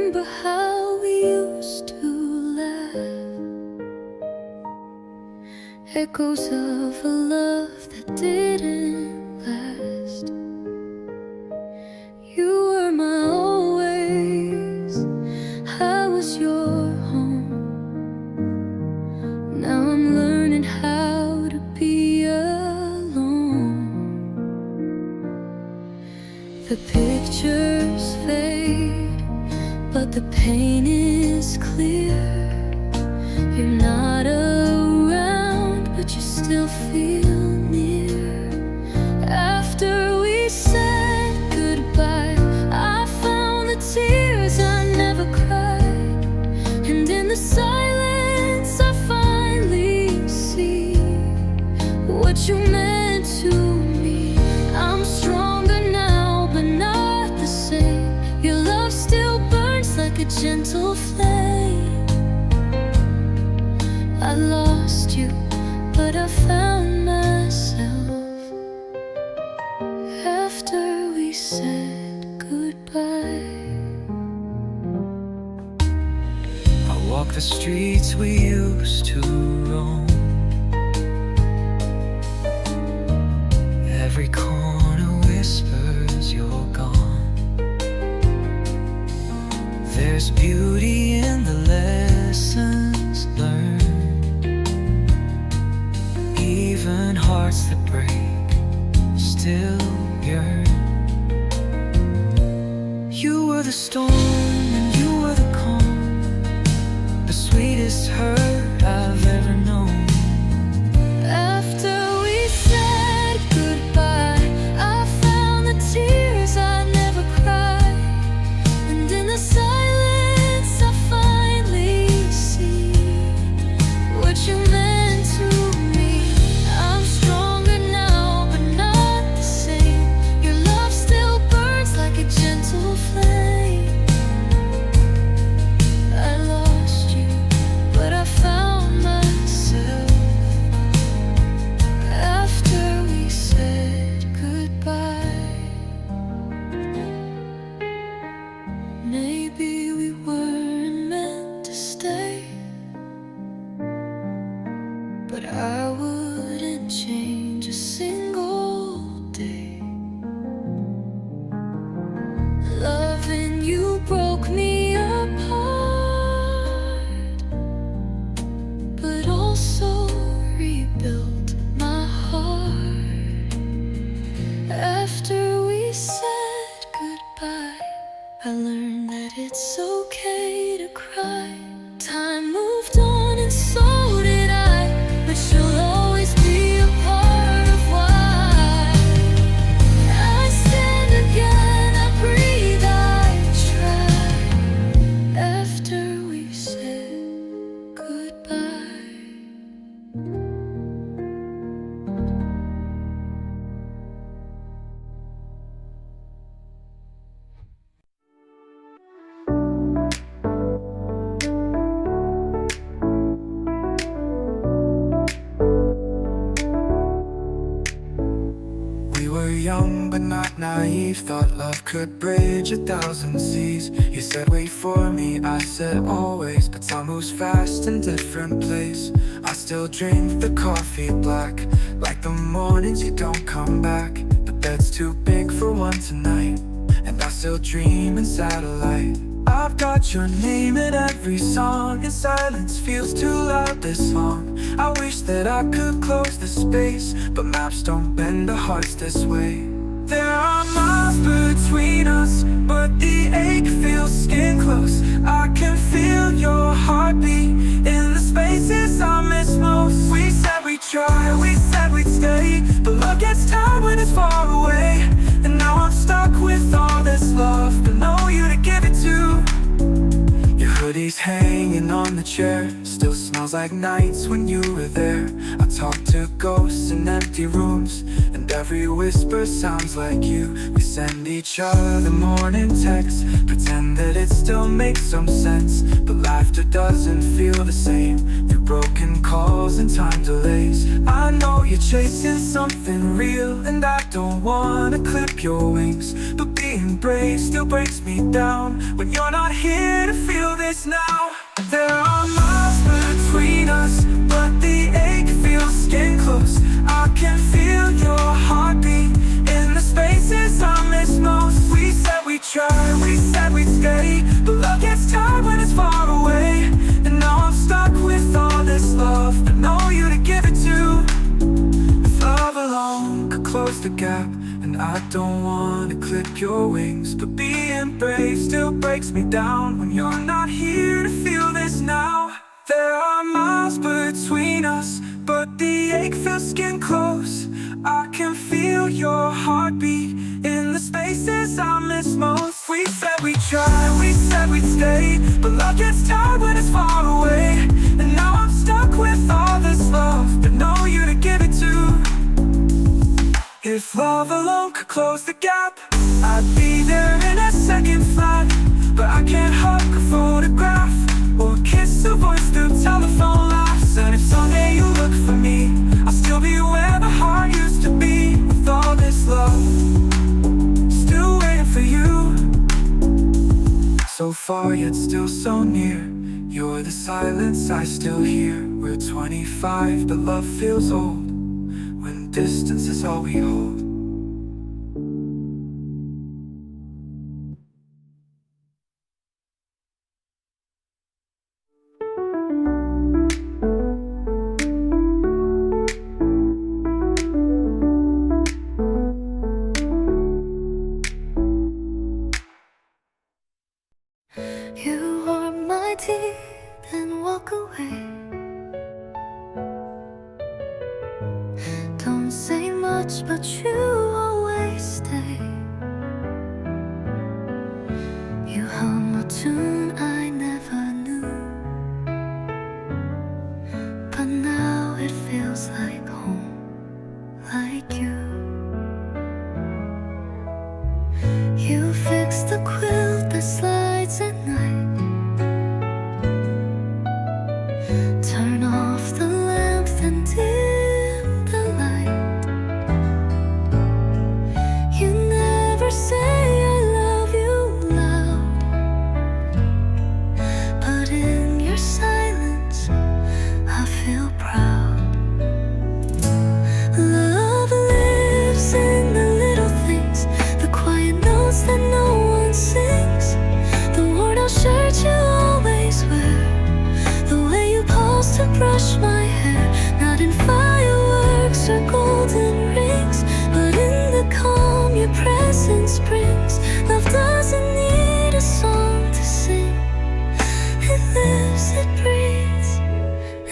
remember how we used to laugh, echoes of a love that didn't last. You were my always, I was your home. Now I'm learning how to be alone. The pictures fade, but the pain is clear. You're not around, but you still feel near. After we said goodbye, I found the tears I never cried, and in the silence I finally see what you meant to me. I'm stronger now, but not the same. Your love still burns like a gentle flame. I lost you, but I found myself after we said goodbye. I walk the streets we used to roam. Every corner whispers you're gone. There's beauty in the lessons learned. Even hearts that break still yearn. You were the storm and you were the calm, the sweetest hurt I've ever known. After we said goodbye, I found the tears I never cried, and in the silence I finally see what you meant to me. I'm stronger now, but not the same. Your love still burns like a gentle flame. I lost you, but I found myself after we said goodbye. Maybe we weren't meant to stay, but I wouldn't change a single day. Loving you broke me apart, but also rebuilt my heart. After we said goodbye, I learned that it's okay to cry. Time moved on and so did I, but you'll always be a part of why I stand again, I breathe, I try. After we said goodbye. We were young but not naive, thought love could bridge 1,000 seas. You said wait for me, I said always, but time moves fast in different place. I still drink the coffee black, like the mornings you don't come back. The bed's too big for one tonight, and I still dream in satellite. I've got your name in every song, and silence feels too loud this song. I wish that I could close the space, but maps don't bend the hearts this way. There are miles between us, but the ache feels skin close. I can feel your heartbeat in the spaces I miss most. We said we'd try, we said we'd stay, but love gets tired when it's far away. And now I'm stuck with all this love, but no you to give it to. Your hoodie's hanging on the chair, still smells like nights when you were there. I talk to ghosts in empty rooms, and every whisper sounds like you. We send each other morning texts, pretend that it still makes some sense, but laughter doesn't feel the same through broken calls and time delays. I know you're chasing something real, and I don't wanna clip your wings, but be being brave still breaks me down when you're not here to feel this now. There are miles between us, but the ache feels skin close. I can feel your heartbeat in the spaces I miss most. We said we'd try, we said we'd stay, but love gets tired when it's far away. And now I'm stuck with all this love, but know you to give it to. If love alone could close the gap, and I don't wanna clip your wings, but being brave still breaks me down when you're not here to feel this now. There are miles between us, but the ache feels skin close. I can feel your heartbeat in the spaces I miss most. We said we'd try, we said we'd stay, but love gets tired when it's far away. And now I'm stuck with all this love, but know you to give it to. If love alone could close the gap, I'd be there in a second flat. But I can't hug a photograph or kiss a voice through telephone laughs. And if someday you look for me, I'll still be where the heart used to be. With all this love, still waiting for you. So far yet still so near, you're the silence I still hear. We're 25 but love feels old when distance is all we hold. You are my teeth and walk away. Don't say much, but you always stay. You hum a tune I never knew, but now it feels like home, like you. You fix the quilt that slides at night. Turn off the lamp and dim the light. You never say I love you loud, but in your silence I feel proud. Love lives in the little things, the quiet notes that no one sings, the worn-out shirt you always wear, the way you pause to brush my hair. Not in fireworks or golden rings, but in the calm your presence brings. Love doesn't need a song to sing, it lives, it breathes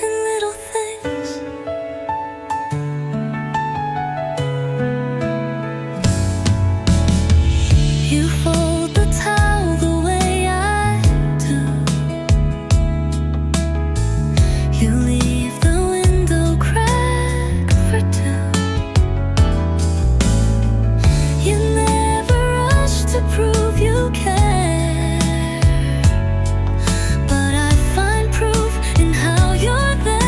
in little things. You fold the towel the way I do. You leave the window cracked for two. You never rush to prove you care, but I find proof in how you're there.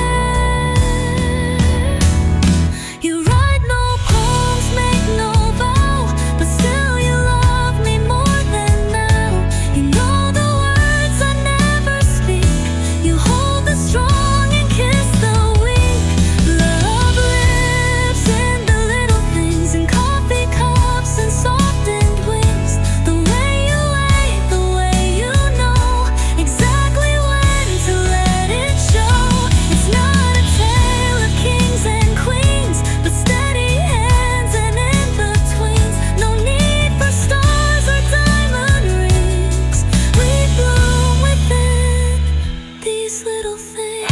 You write no poems, make no vow, but still you love me more than now. You know the words I never speak, you hold the strong and kiss the weak. Love lives in the little things, in coffee cups and softened wings. The way you wait, the way you know exactly when to let it show. It's not a tale of kings and queens, but steady hands and in-betweens. No need for stars or diamond rings, we bloom within these little things.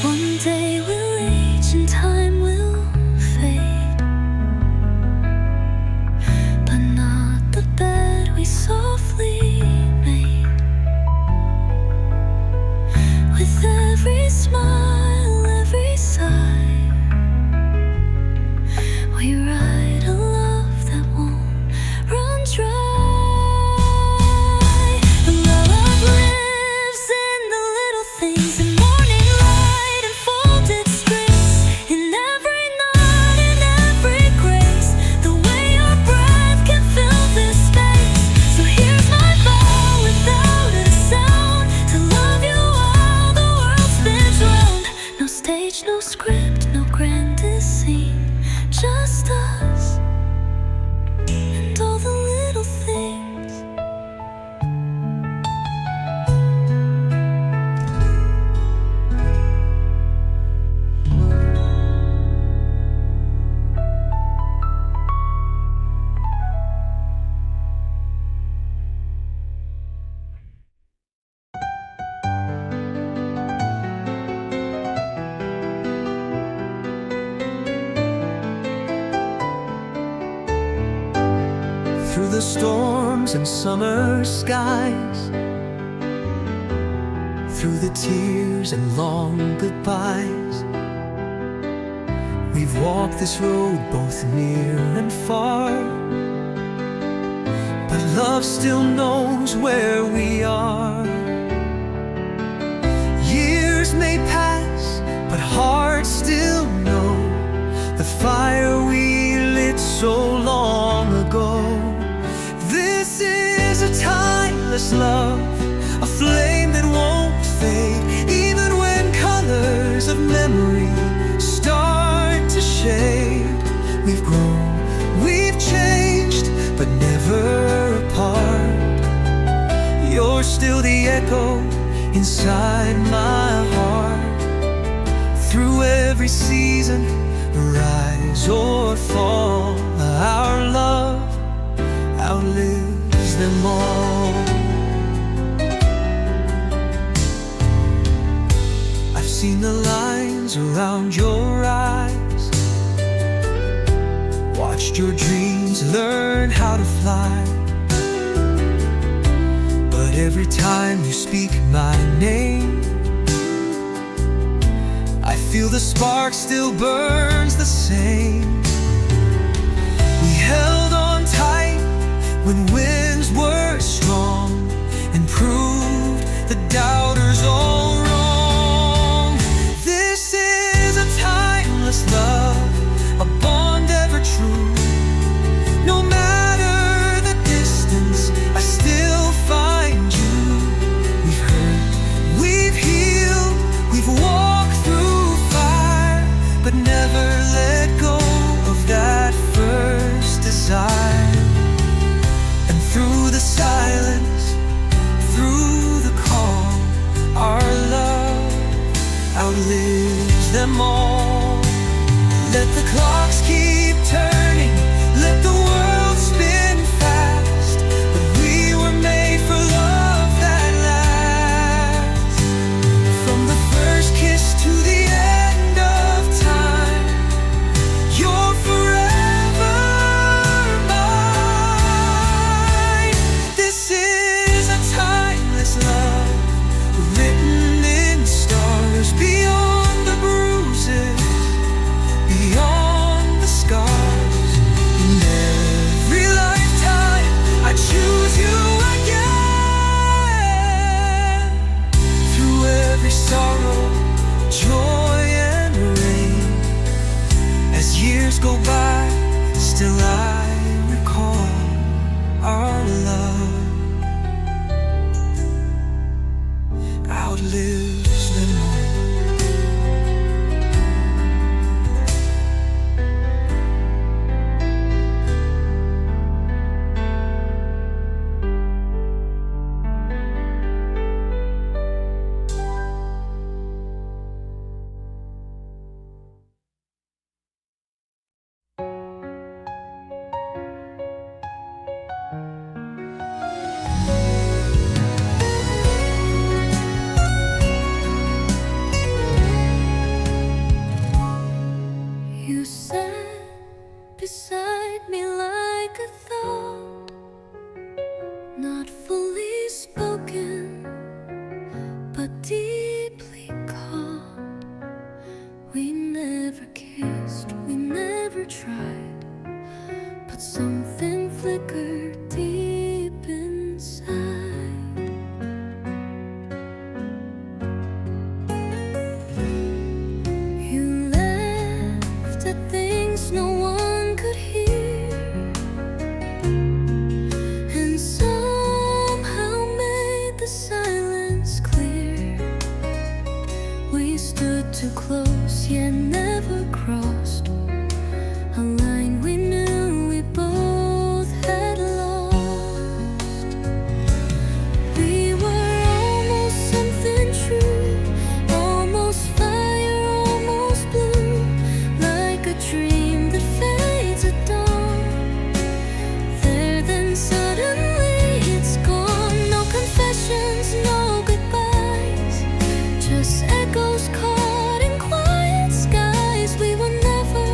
One day we'll age and time will fade, but not the bed we softly made. With every smile, every sigh, we write a love that won't run dry. the storms and summer skies, through the tears and long goodbyes. We've walked this road both near and far, but love still knows where we are. Years may pass, but hearts still know the fire we lit so long ago. This is a timeless love, a flame that won't fade, even when colors of memory start to shade. We've grown, we've changed, but never apart. You're still the echo inside my heart. Through every season, rise or fall, our love outlives them all. I've seen the lines around your eyes, watched your dreams learn how to fly. But every time you speak my name, I feel the spark still burns the same. We held on tight when winds were strong, and proved the doubters all wrong. This is a timeless love, a bond ever true. No matter the distance, I still find you. We've hurt, we've healed, we've walked through fire, but never let go of that first desire. And through the silence, through the calm, our love outlives them all. Let the clocks keep turning, let the world spin fast, but we were made for love that lasts. From the first kiss to the end of time, you're forever mine. This is a timeless love, written in stars, beyond the bruises, beyond the scars. In every lifetime, I choose you again. Through every sorrow, joy and rain, as years go by, still I recall our love outlives them all. You sat beside me like a thought, not fully spoken, but deeply caught. We never kissed, we never tried, but something flickered deep inside. You laughed at things no one could hear, and somehow made the silence clear. We stood too close, yet never crossed a line we knew we both had lost. We were almost something true, almost fire, almost blue, like a dream that fades at dawn. There, then suddenly it's gone. No confessions, no goodbyes, just echoes caught in quiet skies. We were never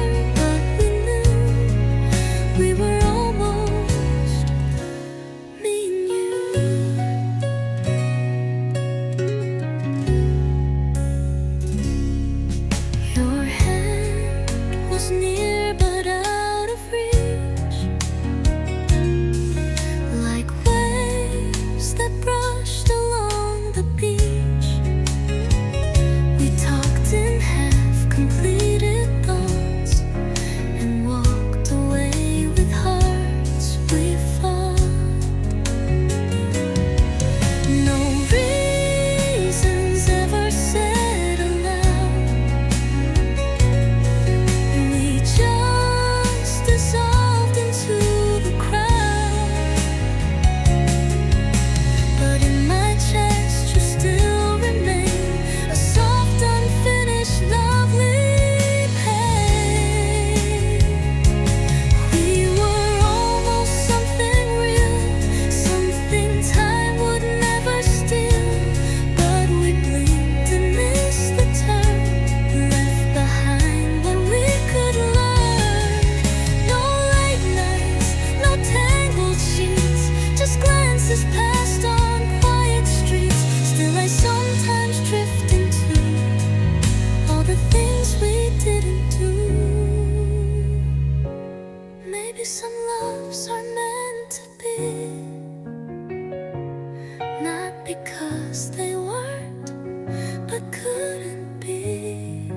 couldn't be.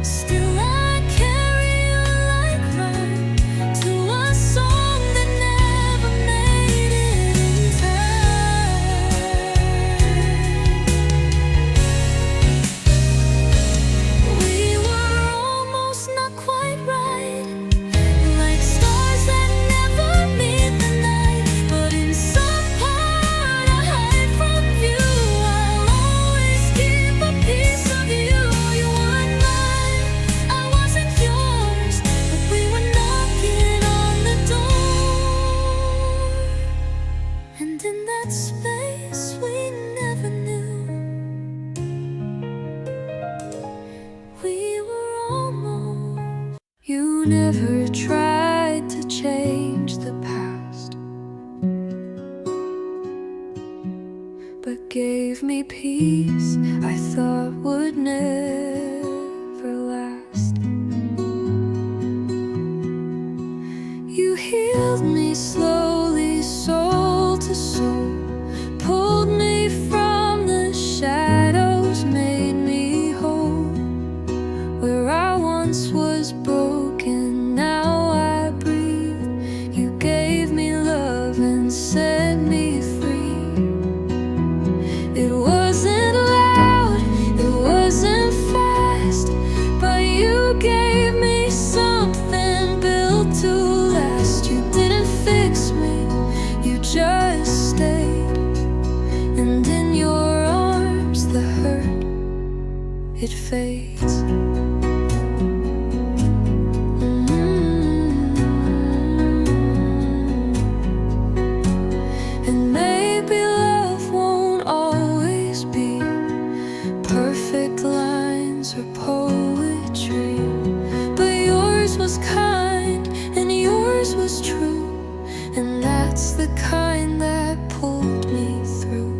Still I carry you like rhyme to a song that never made it in time. We were almost not quite right, like stars that never meet the night. But in some part I hide from view, I'll always keep a piece of you. You weren't mine, I wasn't yours, but we were knocking on the door. And in that space we never knew, we were almost. You never tried to change the past, but gave me peace I thought would never last. You healed me slowly, soul to soul, pulled me from the shadows, made me whole. Where I once was broken, now I breathe. You gave me love and set me free. It wasn't loud, it wasn't fast, but you gave me something built to last. You didn't fix me, you just stayed. And in your arms the hurt, it fades. And maybe love won't always be perfect lines or poetry, but yours was kind and yours was true, and that's the kind that pulled me through.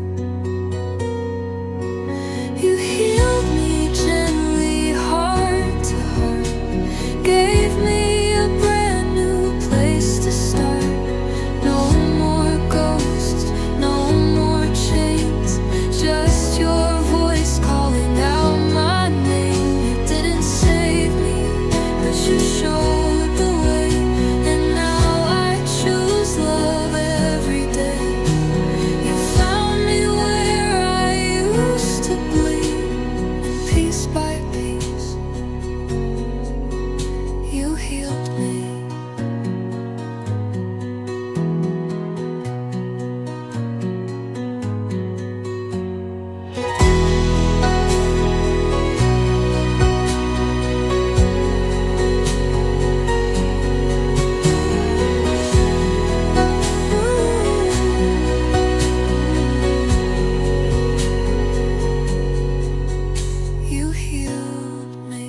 You healed me gently, heart to heart, gave me a brand new place to start. No more ghosts, no more chains, just your voice calling out my name. You didn't save me, but you showed the way, and now I choose love every day. You found me where I used to bleed, and piece by piece you healed me. You healed me.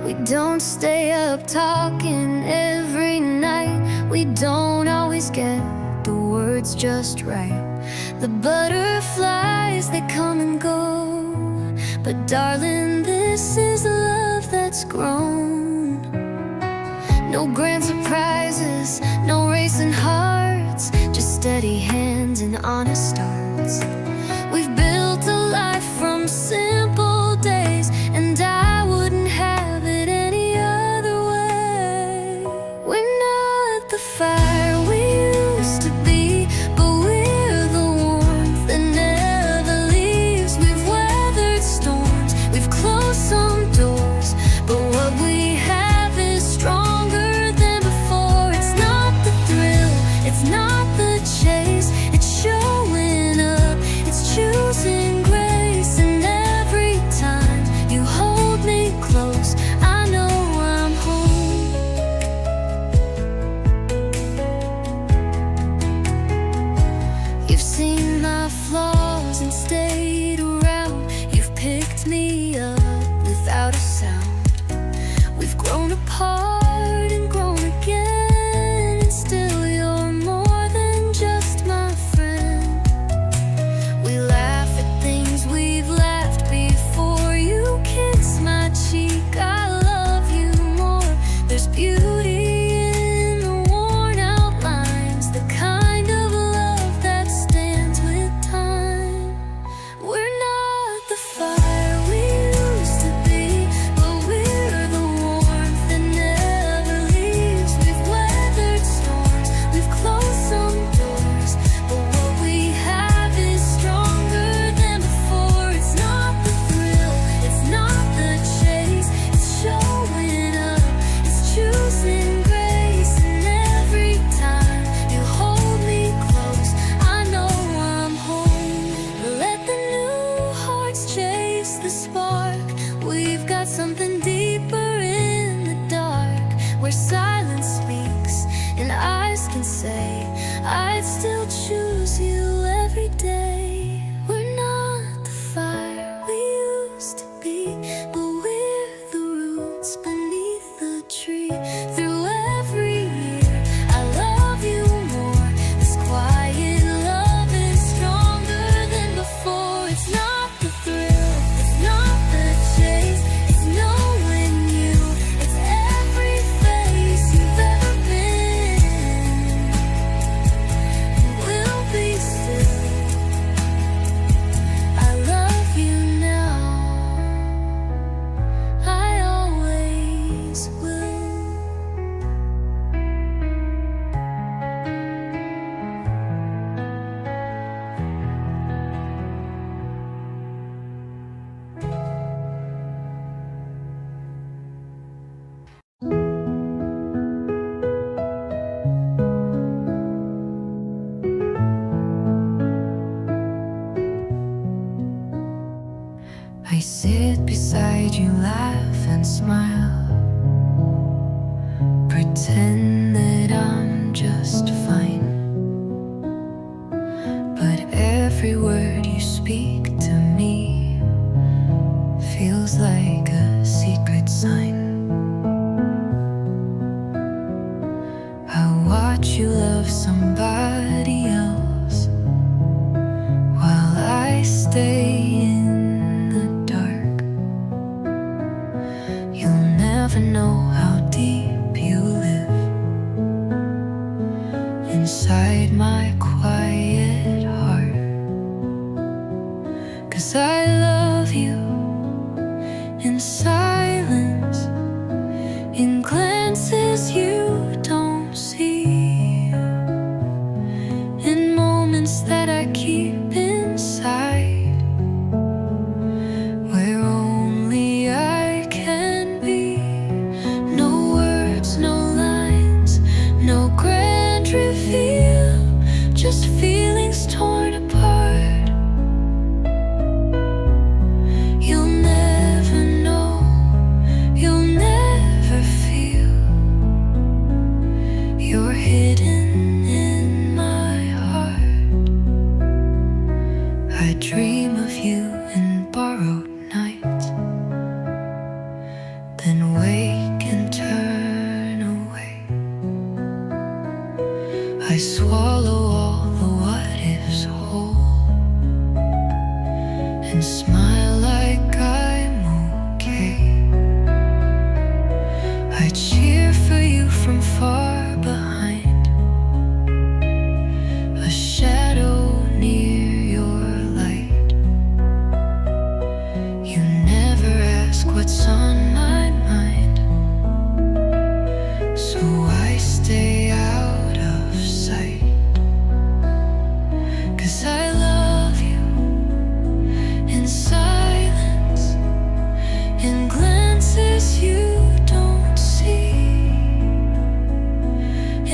We don't stay up talking every night. We don't always get the words just right. The butterflies, they come and go, but darling, this is love that's grown. No grand surprises, no racing hearts, just steady hands and honest starts. We've built a life from simple days, and I wouldn't have it any other way. We're not the fire we used to be, but we're the warmth that never leaves. We've weathered storms, we've closed some doors, but what we I sit beside you, laugh and smile, pretend that I'm just fine. But every word you speak to me feels like a secret sign. I watch you love somebody else while I stay in the dark. You'll never know how deep you live inside my quiet heart. 'Cause I love you in silence, in glances you don't see, in moments that I keep inside, where only I can be. No words, no lines, no grand reveal, just feelings torn apart. You'll never know, you'll never feel. You're hidden in my heart. I dream of you in borrowed nights, then wake and turn away. I swallow all the what ifs whole and smile like I'm okay. I cheer for you from far behind, a shadow near your light. You never ask what's on my mind, so I stay out of sight. 'Cause I love you in silence, in glances you don't see,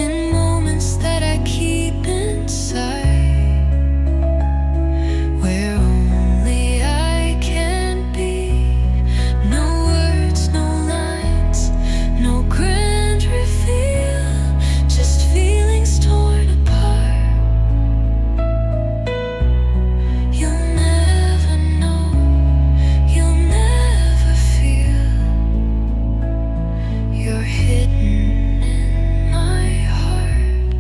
in moments that I keep inside, where only I can be. No words, no lines, no grand reveal, just feelings torn apart. You'll never know, you'll never feel. You're hidden in my heart.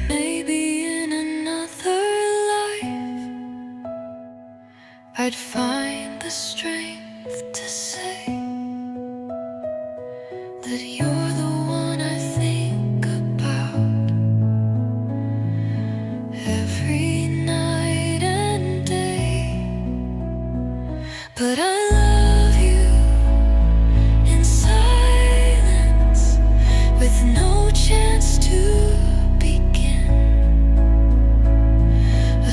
Maybe in another life I'd find the strength to say that you're the one I think about every night and day. But I love you in silence, with no chance to begin.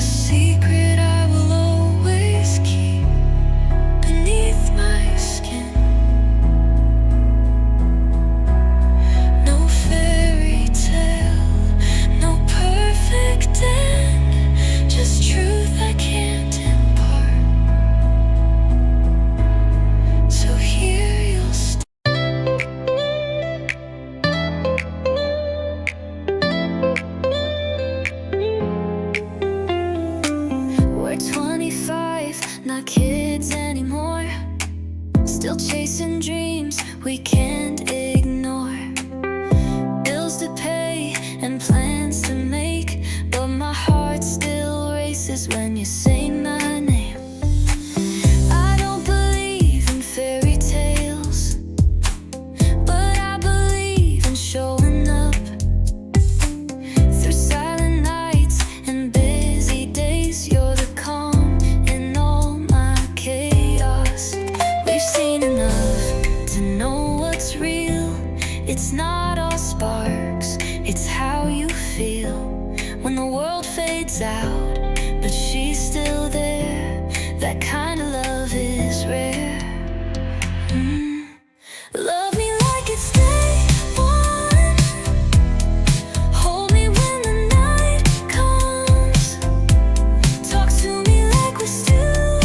A secret I will always keep beneath my skin. No fairy tale, no perfect end, just truth I can't impart. So here you'll stay. We're 25, not kids anymore, still chasing dreams we can't ignore. Bills to pay and plans to make, but my heart still races when you say my name. I don't believe in fairy tales, but I believe in showing up through silent nights and busy days. You're the calm in all my chaos. We've seen enough to know what's real. It's not all sparks, it's how you feel when the world fades out, but she's still there. That kind of love is rare. Love me like it's day one. Hold me when the night comes. Talk to me like we're still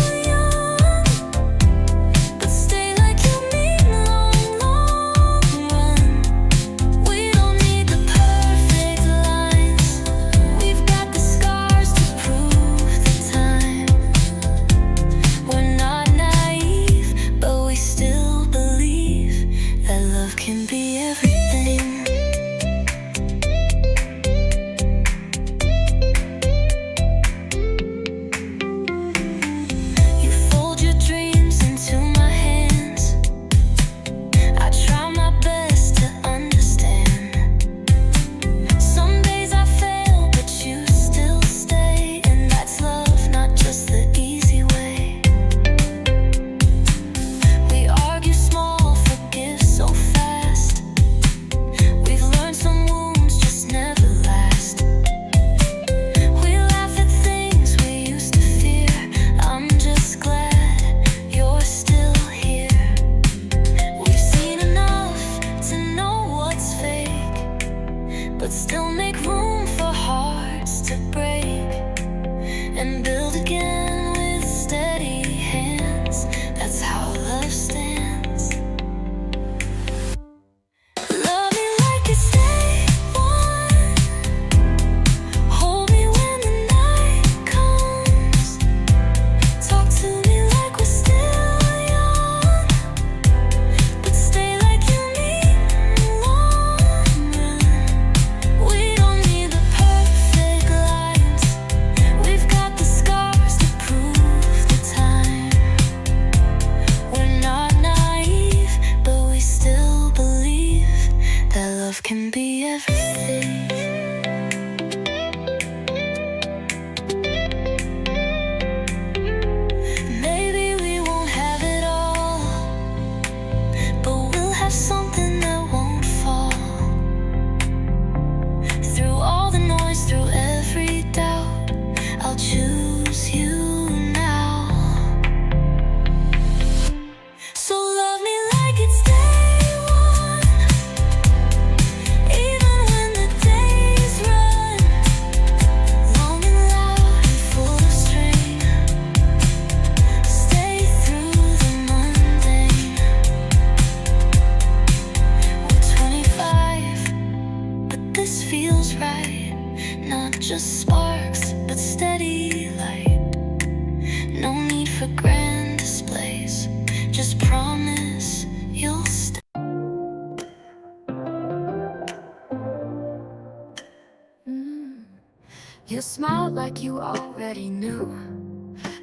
like you already knew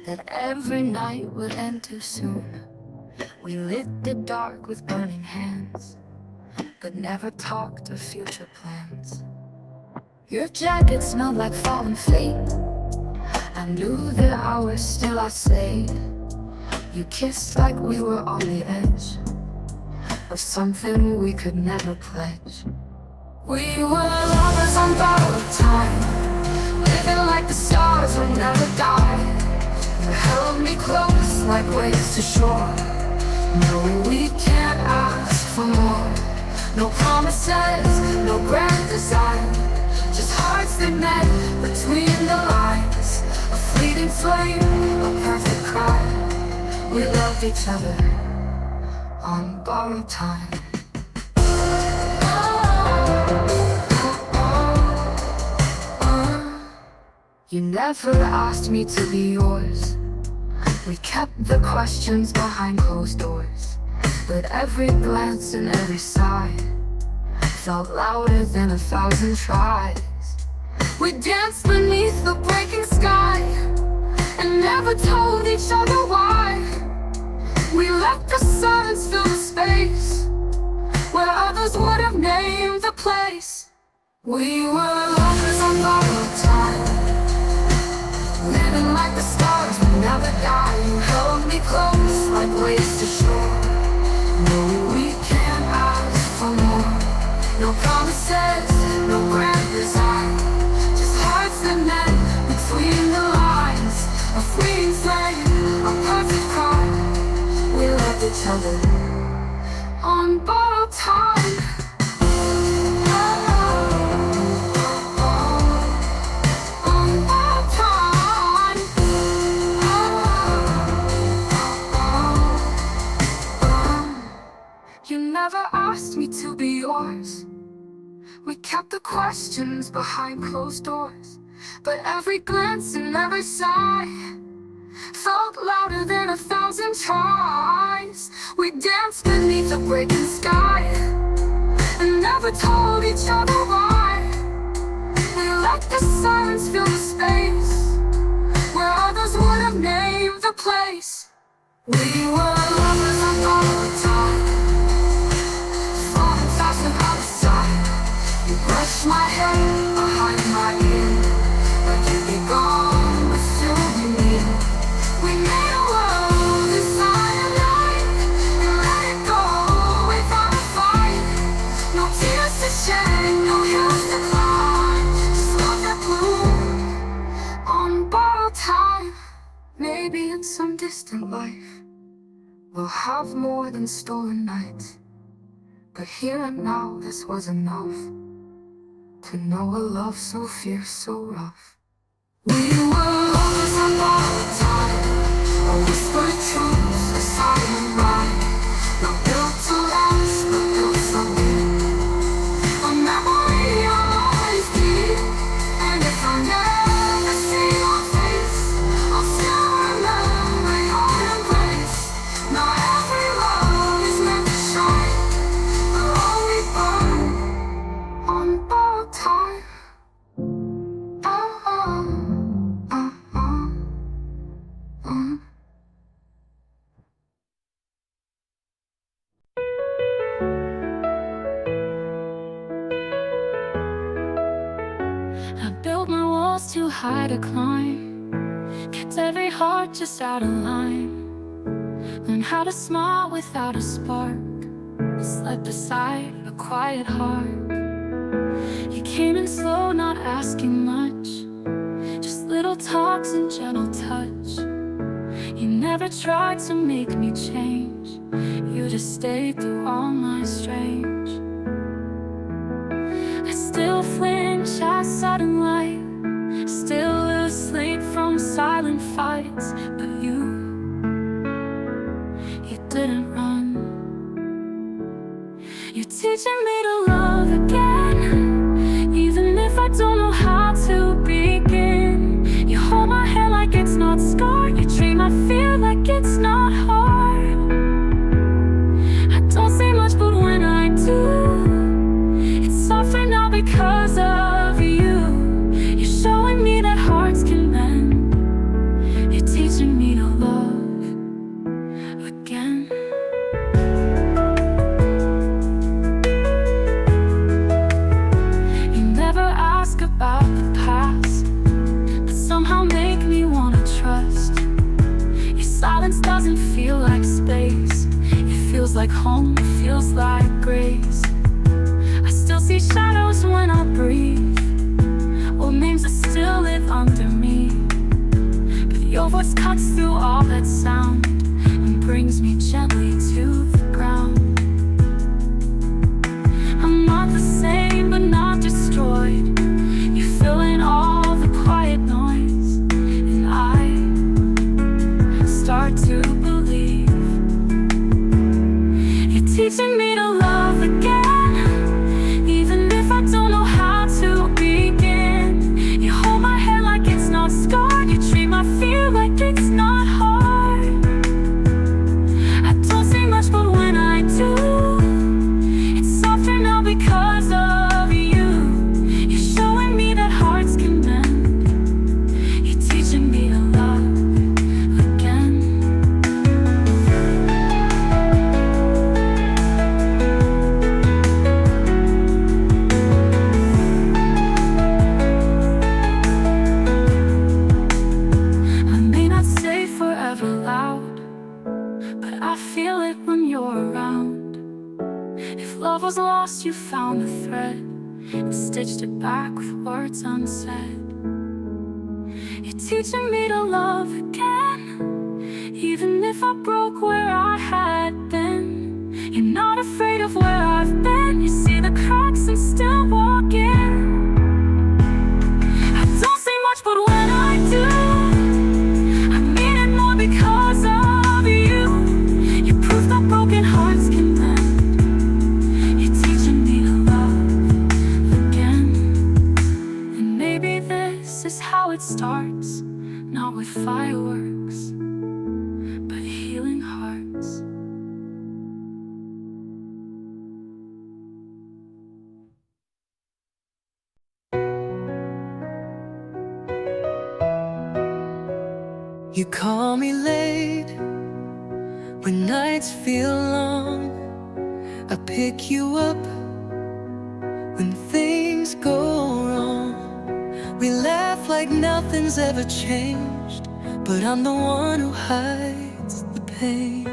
that every night would end too soon. We lit the dark with burning hands, but never talked of future plans. Your jacket smelled like fallen fate. I knew the hours still I stayed. You kissed like we were on the edge of something we could never pledge. We were lovers on borrowed time, living like the stars would never die. You held me close like waves to shore, knowing we can't ask for more. No promises, no grand design, just hearts that met between the lines. A fleeting flame, a perfect crime. We loved each other on borrowed time. You never asked me to be yours. We kept the questions behind closed doors, but every glance and every sigh felt louder than 1,000 tries. We danced beneath the breaking sky and never told each other why. We let the silence fill the space where others would have named the place. We were lovers on borrowed time, living like the stars would never die. You held me close like waves to shore, knowing we can't ask for more. No promises, no grand design, just hearts that met between the lines. A fleeting flame, a perfect crime. We loved each other on borrowed time. You never asked me to be yours. We kept the questions behind closed doors, but every glance and every sigh felt louder than 1,000 tries. We danced beneath the breaking sky and never told each other why. We let the silence fill the space where others would have named the place. We were lovers on borrowed time, falling fast and out of sight. You brushed my hair behind my ear, but you'd be gone with soon you knew. We made a world inside a night and let it go without a fight. No tears to shed, no hills to climb, just love that bloomed on borrowed time. Maybe in some distant life we'll have more than stolen nights, but here and now this was enough to know a love so fierce, so rough. We were lovers on borrowed time, a whispered truth, a silent rhyme, not built to last, but built from you. A memory I'll always keep, and if I never see your face, I'll still remember your embrace. Not every love is meant to shine, but only burn on borrowed time. I built my walls too high to climb, kept every heart just out of line. Learned how to smile without a spark, slept beside a quiet heart. You came in slow, not asking much, just little talks and gentle touch. You never tried to make me change, you just stayed through all my strange. I still flinch at sudden light, still lose sleep from silent fights, but you didn't run. You're teaching me to love again, even if I don't know how to begin. You hold my hand like it's not scarred, you treat my fear like it's not hard. I don't say much, but when I do, it's softer now because of you. You're showing me that hearts can doesn't feel like space. It feels like home, it feels like grace. I still see shadows when I breathe. Old names that still live under me. But your voice cuts through all that sound and brings me gently to the ground. I'm not the same, but not destroyed. You fill in all the quiet noise, and I start to believe you're teaching me to love again, even if I don't know how to begin. You hold my hand like it's not scarred. You treat my fear like it's not hard. I don't say much, but when I do, it's softer now because of you. You're showing me that hearts can mend. You're teaching me to love again. I may not say forever loud, but I feel it when you're around. If love was lost, you found the thread and stitched it back with words unsaid. You're teaching me to love again, even if I broke where I had been. You're not afraid of where I've been. You see the cracks and still walk in. I don't say much, but when I do, I mean it more because of you. You prove that broken hearts can mend. You're teaching me to love again. And maybe this is how it starts, not with fireworks, but healing hearts. You call me late when nights feel long. I pick you up when things go wrong. We laugh like nothing's ever changed, but I'm the one who hides the pain.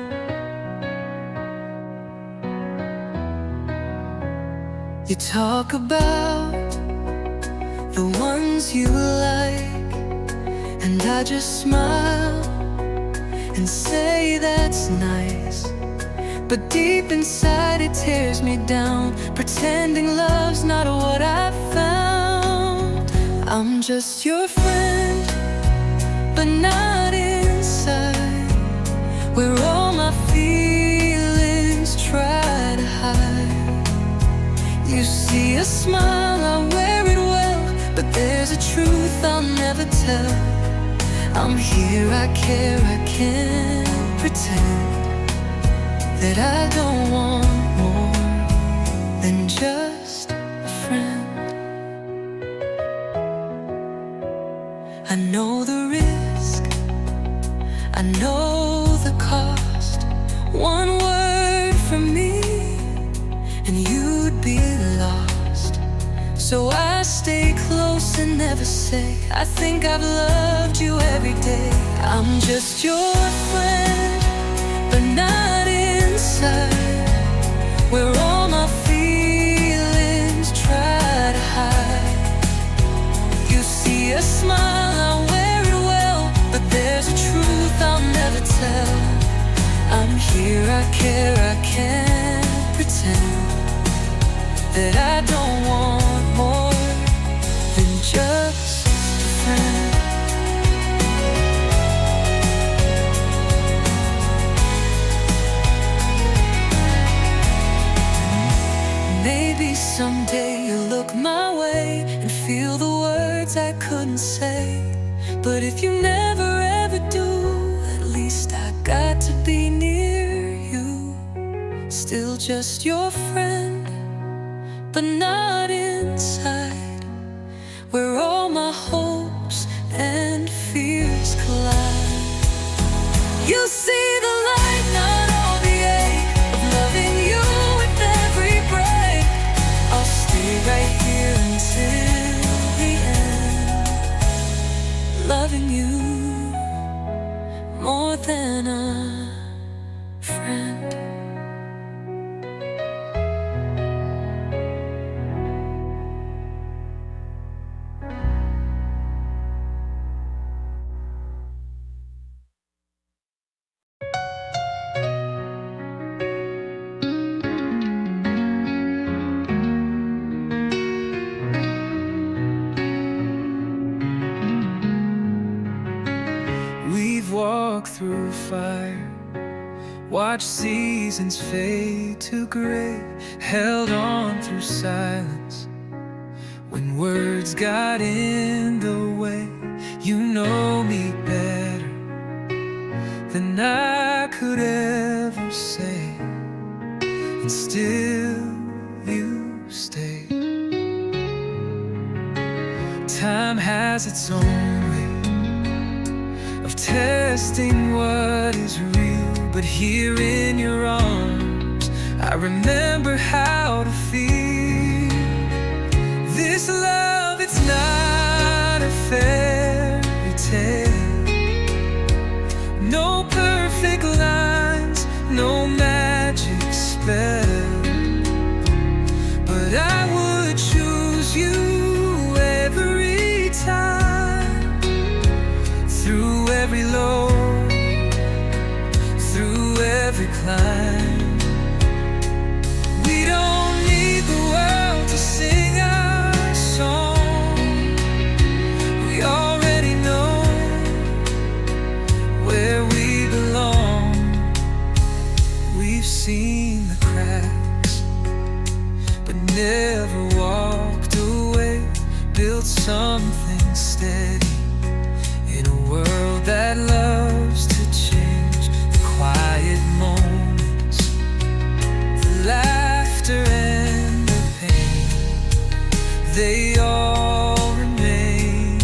You talk about the ones you like, and I just smile and say that's nice. But deep inside it tears me down, pretending love's not what I found. I'm just your friend, but not inside, where all my feelings try to hide. You see a smile, I wear it well, but there's a truth I'll never tell. I'm here, I care, I can't pretend that I don't want more than just a friend. I know the risk, I know the cost. One word from me and you'd be lost. So I stay close and never say I think I've loved you every day. I'm just your friend, but not inside, where all my feelings try to hide. You see a smile, I wear it well, but there's a truth I'll never tell. I'm here, I care, I can't pretend that I don't want more than just a friend. Maybe someday you'll look my way and feel the words I couldn't say. But if you never ever do, at least I got to be near you. Still just your friend, but not inside, where all my hopes and fears collide. You see the light, not all the ache of loving you with every break. I'll stay right here until the end, loving you more than a friend. We've walked through fire, watched seasons fade to gray, held on through silence when words got in the way. You know me better than I could ever say, and still you stay. Time has its own way of testing what is real, but here in your arms I remember how to feel. This love, it's not a fairy tale, no perfect lines, no magic spell, but I would choose you every time, through every low, through every climb. We don't need the world to sing our song. We already know where we belong. We've seen the cracks, but never walked away. Built something steady in a world that loves to change. The quiet moments, the laughter and the pain, they all remain.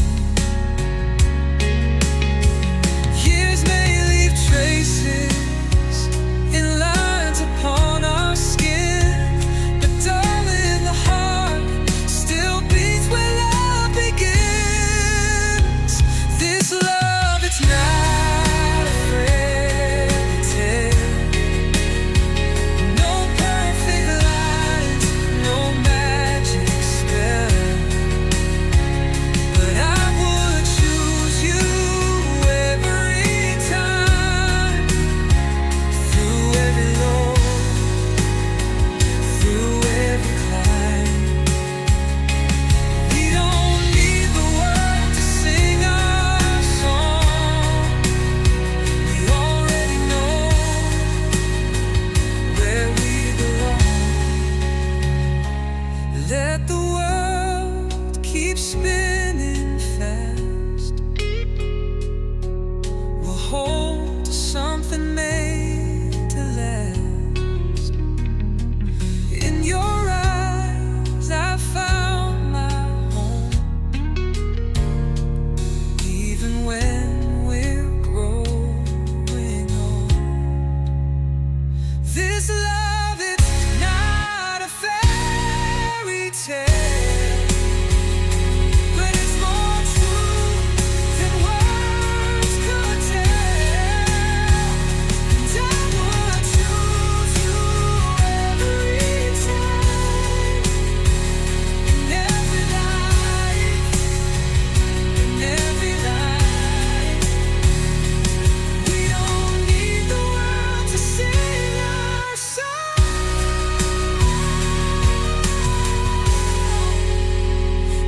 Years may leave traces in lines upon our skin, but darling, the heart still beats where love begins. This love, it's not a fairy tale, no perfect lines, no magic spell, but I would choose you every time, through every low, through every climb. We don't need the world to sing our song. We already know where we belong. Let the world keep spinning fast. We'll hold to something made to last. In your eyes I found my home, even when we're growing old. This love, it's not a fairy tale, but it's more true than words could tell. And I would choose you every time, in every life, in every life. We don't need the world to sing our song.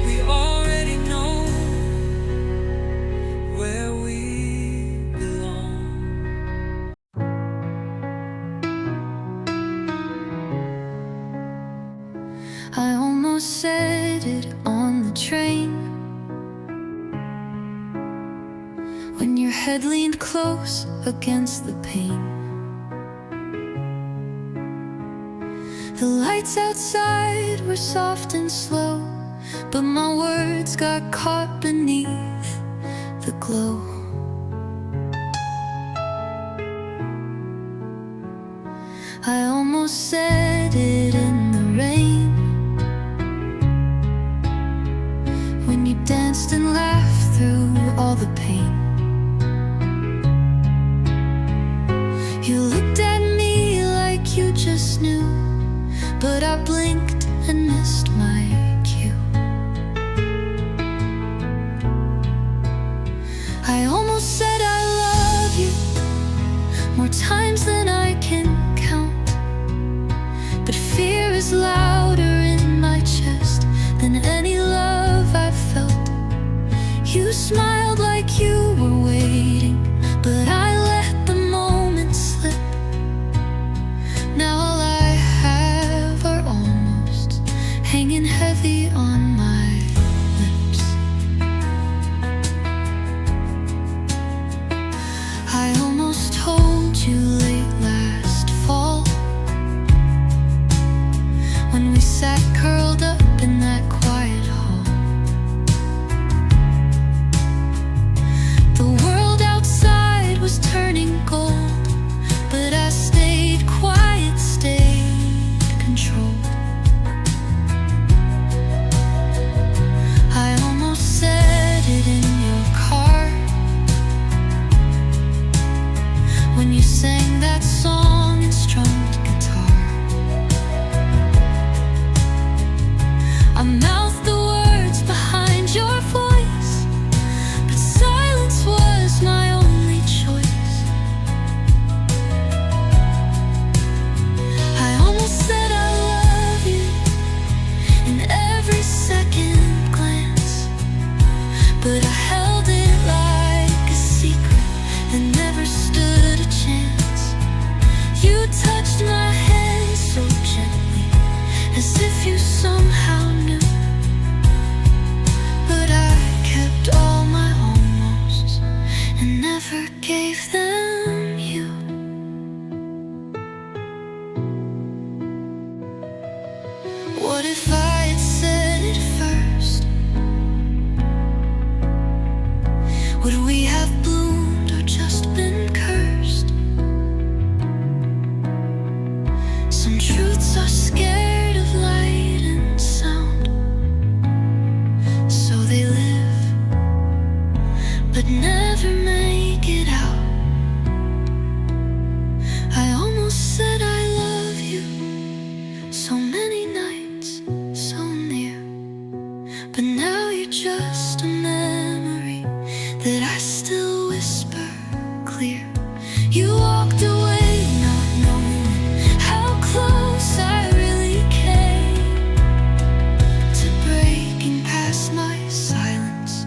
We already know where we belong. I almost said it on the train, when your head leaned close against the pane. The lights outside were soft and slow, but my words got caught beneath the glow. I almost said it in the rain, when you danced and laughed through all the pain. when you sang that song and strummed guitar. I mouthed the words behind your voice, but silence was my only choice. I almost said I love you in every second glance, but I held it like a secret and never stood a chance. You touched my hand so gently, as if you somehow knew, but I kept all my almosts and never gave them you. What if I had said it first? Would we have bloomed or just been cursed? Some truths are scared of light and sound, so they live, but never make it out. I almost said I love you so many nights, so near, but now you're just a memory that I still whisper clear. You walked away not knowing how close I really came to breaking past my silence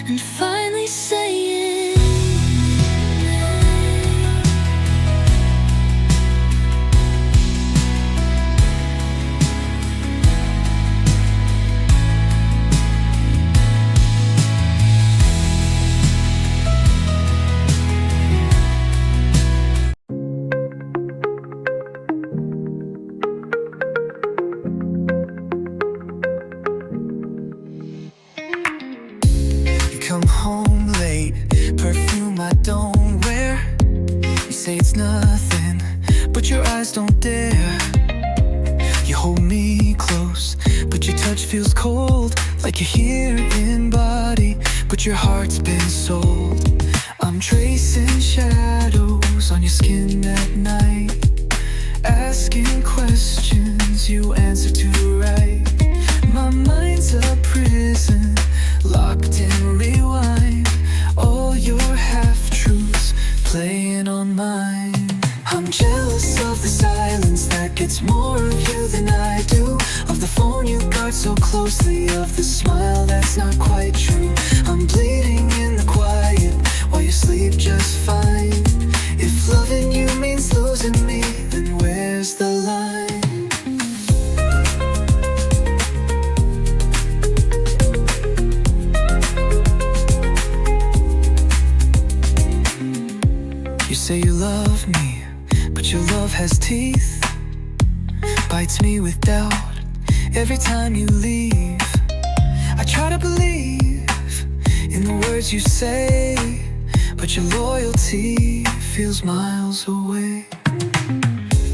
and finally saying You come home late, perfume I don't wear. You say it's nothing, but your eyes don't dare. You hold me close, but your touch feels cold, like you're here in body, but your heart's been sold. I'm tracing shadows on your skin at night, asking questions you answer to right. My mind's a prison, locked in rewind, all your half-truths playing on mine. I'm jealous of the silence that gets more of you than I do, of the phone you guard so closely, of the smile that's not quite true. I'm bleeding in the quiet while you sleep just fine. If loving you means losing me, then where's the line? You say you love me, but your love has teeth, bites me with doubt every time you leave. I try to believe in the words you say, but your loyalty feels miles away.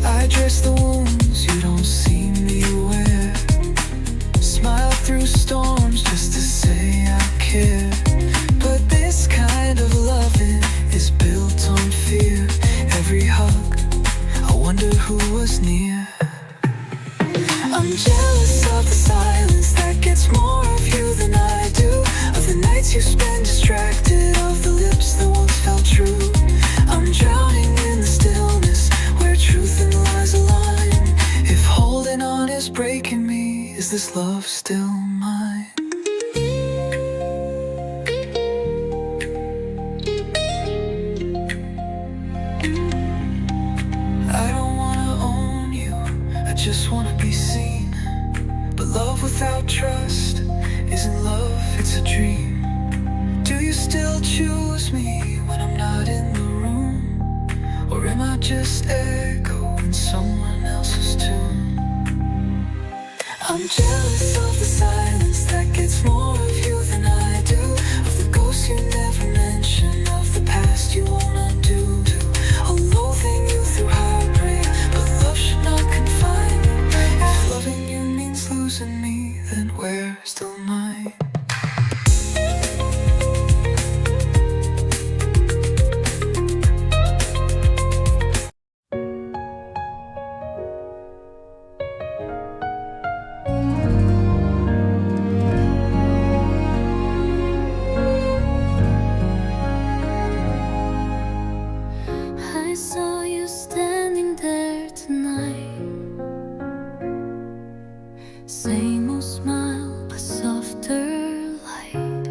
I dress the wounds you don't see me wear, smile through storms just to say I care. But this kind of loving is built on fear. Every hug, I wonder who was near. I'm jealous of the silence that gets more of you than I do, of the nights you spend distracted, of the lips that once felt true. I'm drowning in the stillness where truth and lies align. If holding on is breaking me, is this love still mine? I don't wanna own you, I just wanna be seen. But love without trust isn't love, it's a dream. Do you still choose me when I'm not in the room? Or am I just echo in someone else's tune? I'm jealous of the silence that gets more of you than I do, of the ghosts you never mention, of the past you won't undo. I'll loathing you through heartbreak, but love should not confine me. If loving you means losing me, then where's the line? I saw you standing there tonight. Same old smile, but softer light.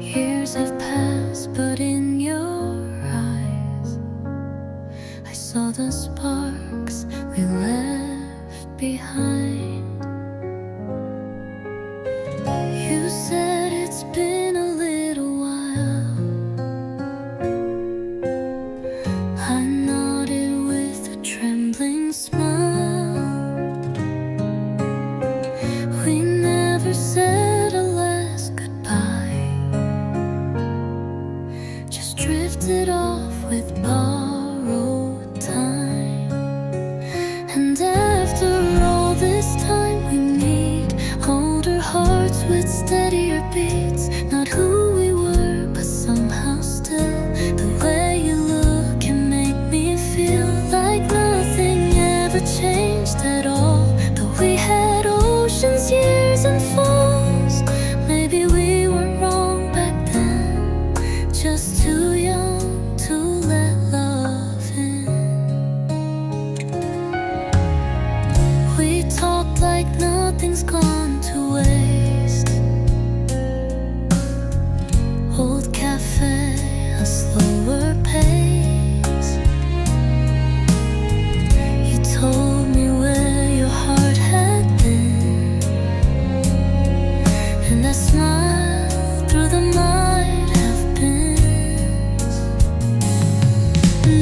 Years have passed, but in your eyes I saw the sparks we left behind. You said it's been a little while. I nodded with a trembling smile. We never said a last goodbye, just drifted off with borrowed time. And after all this time we meet older hearts with steadier beats. Not who we were, but somehow still the way you look can make me feel like nothing ever changed at all. Though we had oceans, years and falls, maybe we were wrong back then, just too young to let love in. We talked like nothing's gone to waste. Old cafe, a slower pace. You told me where your heart had been, and I smiled through the might have beens.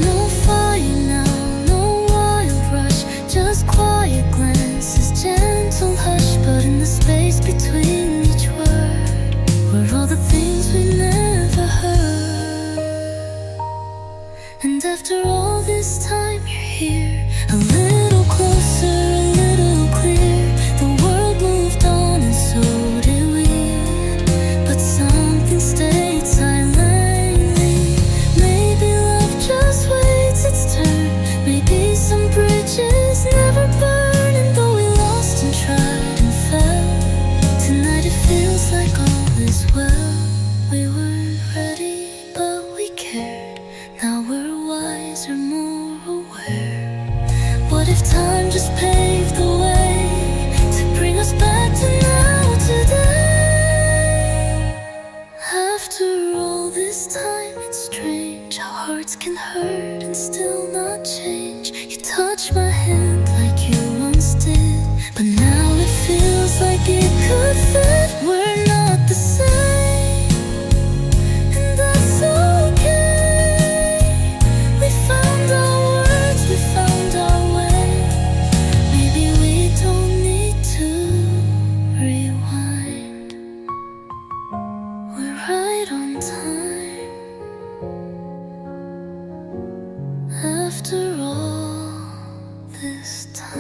No fire now, no wild rush, just quiet glances, gentle hush. But in the space between each word were all the things we never heard. And after all this time you're here, a little closer, a little clear. The world moved on and so did we, but something stayed silently. Maybe love just waits its turn. Maybe some bridges never burn. And though we lost and tried and fell, tonight it feels like all is well. We weren't ready, but we cared. Now we're wiser, more aware. What if time just paved the way to bring us back to now, today? After all this time, it's strange how hearts can hurt and still not change. You touch my hand like you once did, but now it feels like it could fit. We're not the same, and that's okay. We found our words, we found our way. Maybe we don't need to rewind. We're right on time. After all this time.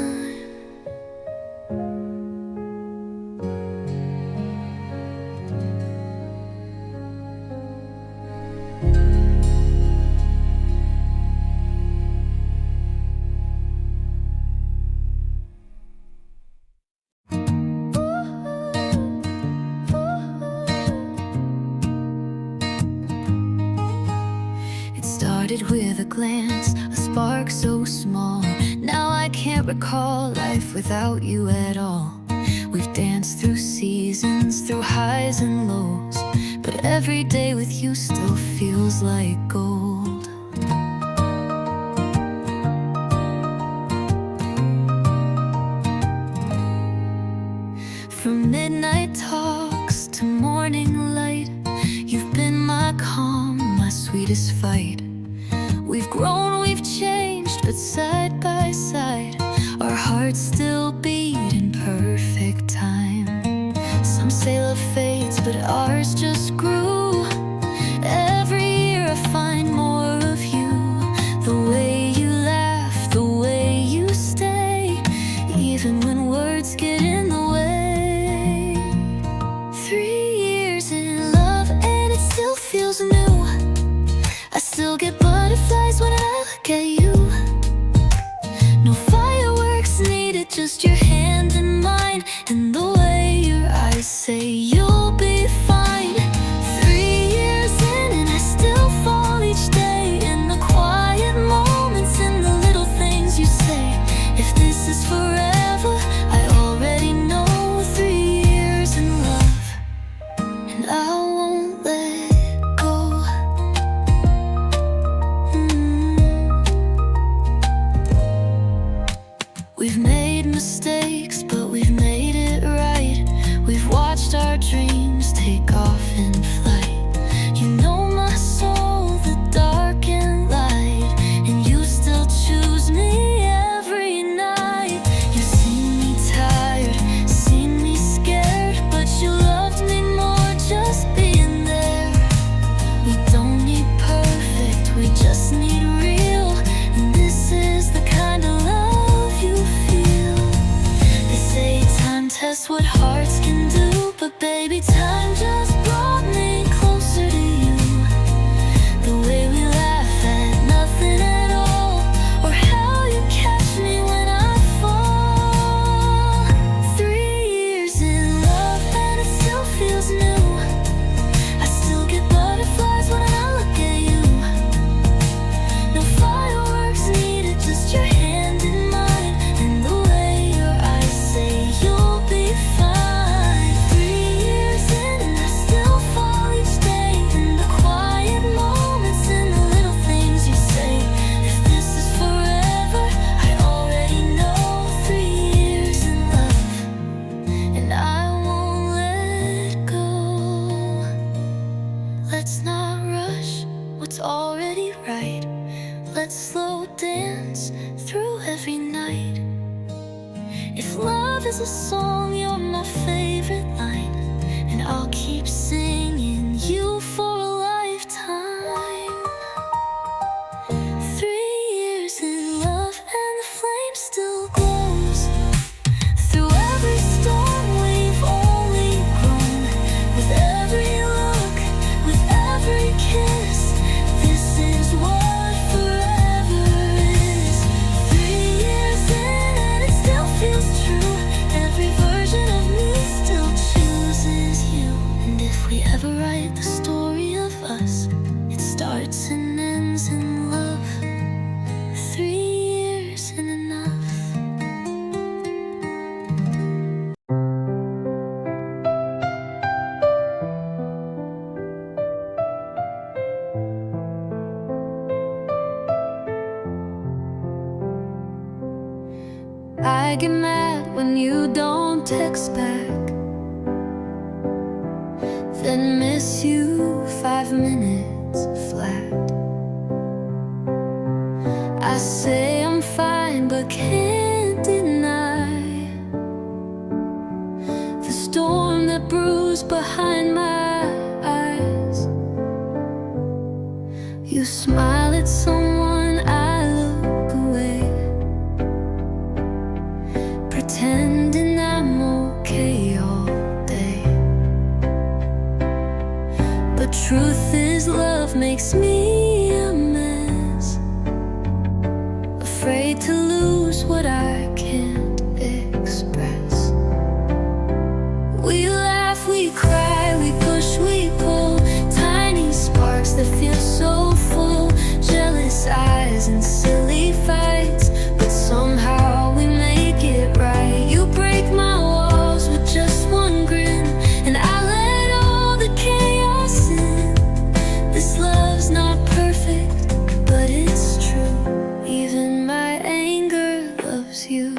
It started with a glance, a spark so small. Now I can't recall life without you at all. We've danced through seasons, through highs and lows, but every day with you still feels like gold. From midnight talks to morning light, you've been my calm, my sweetest fight. We've grown, we've changed, but side by side, our hearts still beat in perfect time. Some say love fades, but ours just grew. Every year I find more of you. The way you laugh, the way you stay, even when words get in the way. 3 years in love and it still feels new. I still get butterflies when I look at you. No fireworks needed, just your hand in mine, and the way your eyes say you'll be fine. 3 years in and I still Let's not rush what's already right. Let's slow dance through every night. If love is a song, you're my favorite line, and I'll keep singing you for a lifetime. 3 years in love and the flame still glows. Through every storm we've only grown. With every look, with every kiss, this is what forever is. 3 years in and it still feels true. Every version of me still chooses you. And if we ever write the story of us, it starts and ends in love. 3 years and enough. I get mad when you don't text back, then miss you 5 minutes flat. I say I'm fine but can't deny the storm that brews behind my eyes. You smile at someone, I look away, pretending I'm okay all day. But truth is, love makes me a mess, afraid to lose what I can't express. We laugh, we cry, we push, we pull, tiny sparks that feel so full. Jealous eyes and silly fights, but somehow we make it right. You break my walls with just one grin, and I let all the chaos in. This love's not perfect, but it's true. Even my anger loves you.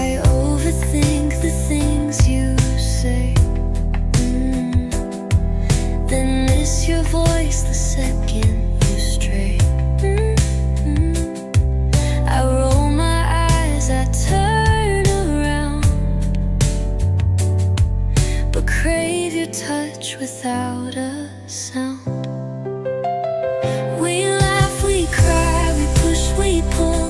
I overthink the things you say, then miss your voice the second you stray. I roll my eyes, I turn around, but crave your touch without a sound. We laugh, we cry, we push, we pull,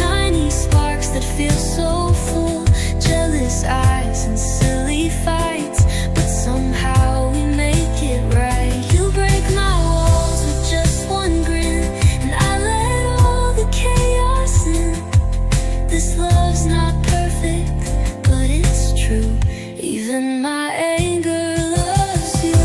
tiny sparks that feel so full. Jealous eyes and silly fights, but somehow we make it right. You break my walls with just one grin, and I let all the chaos in. This love's not perfect, but it's true. Even my anger loves you.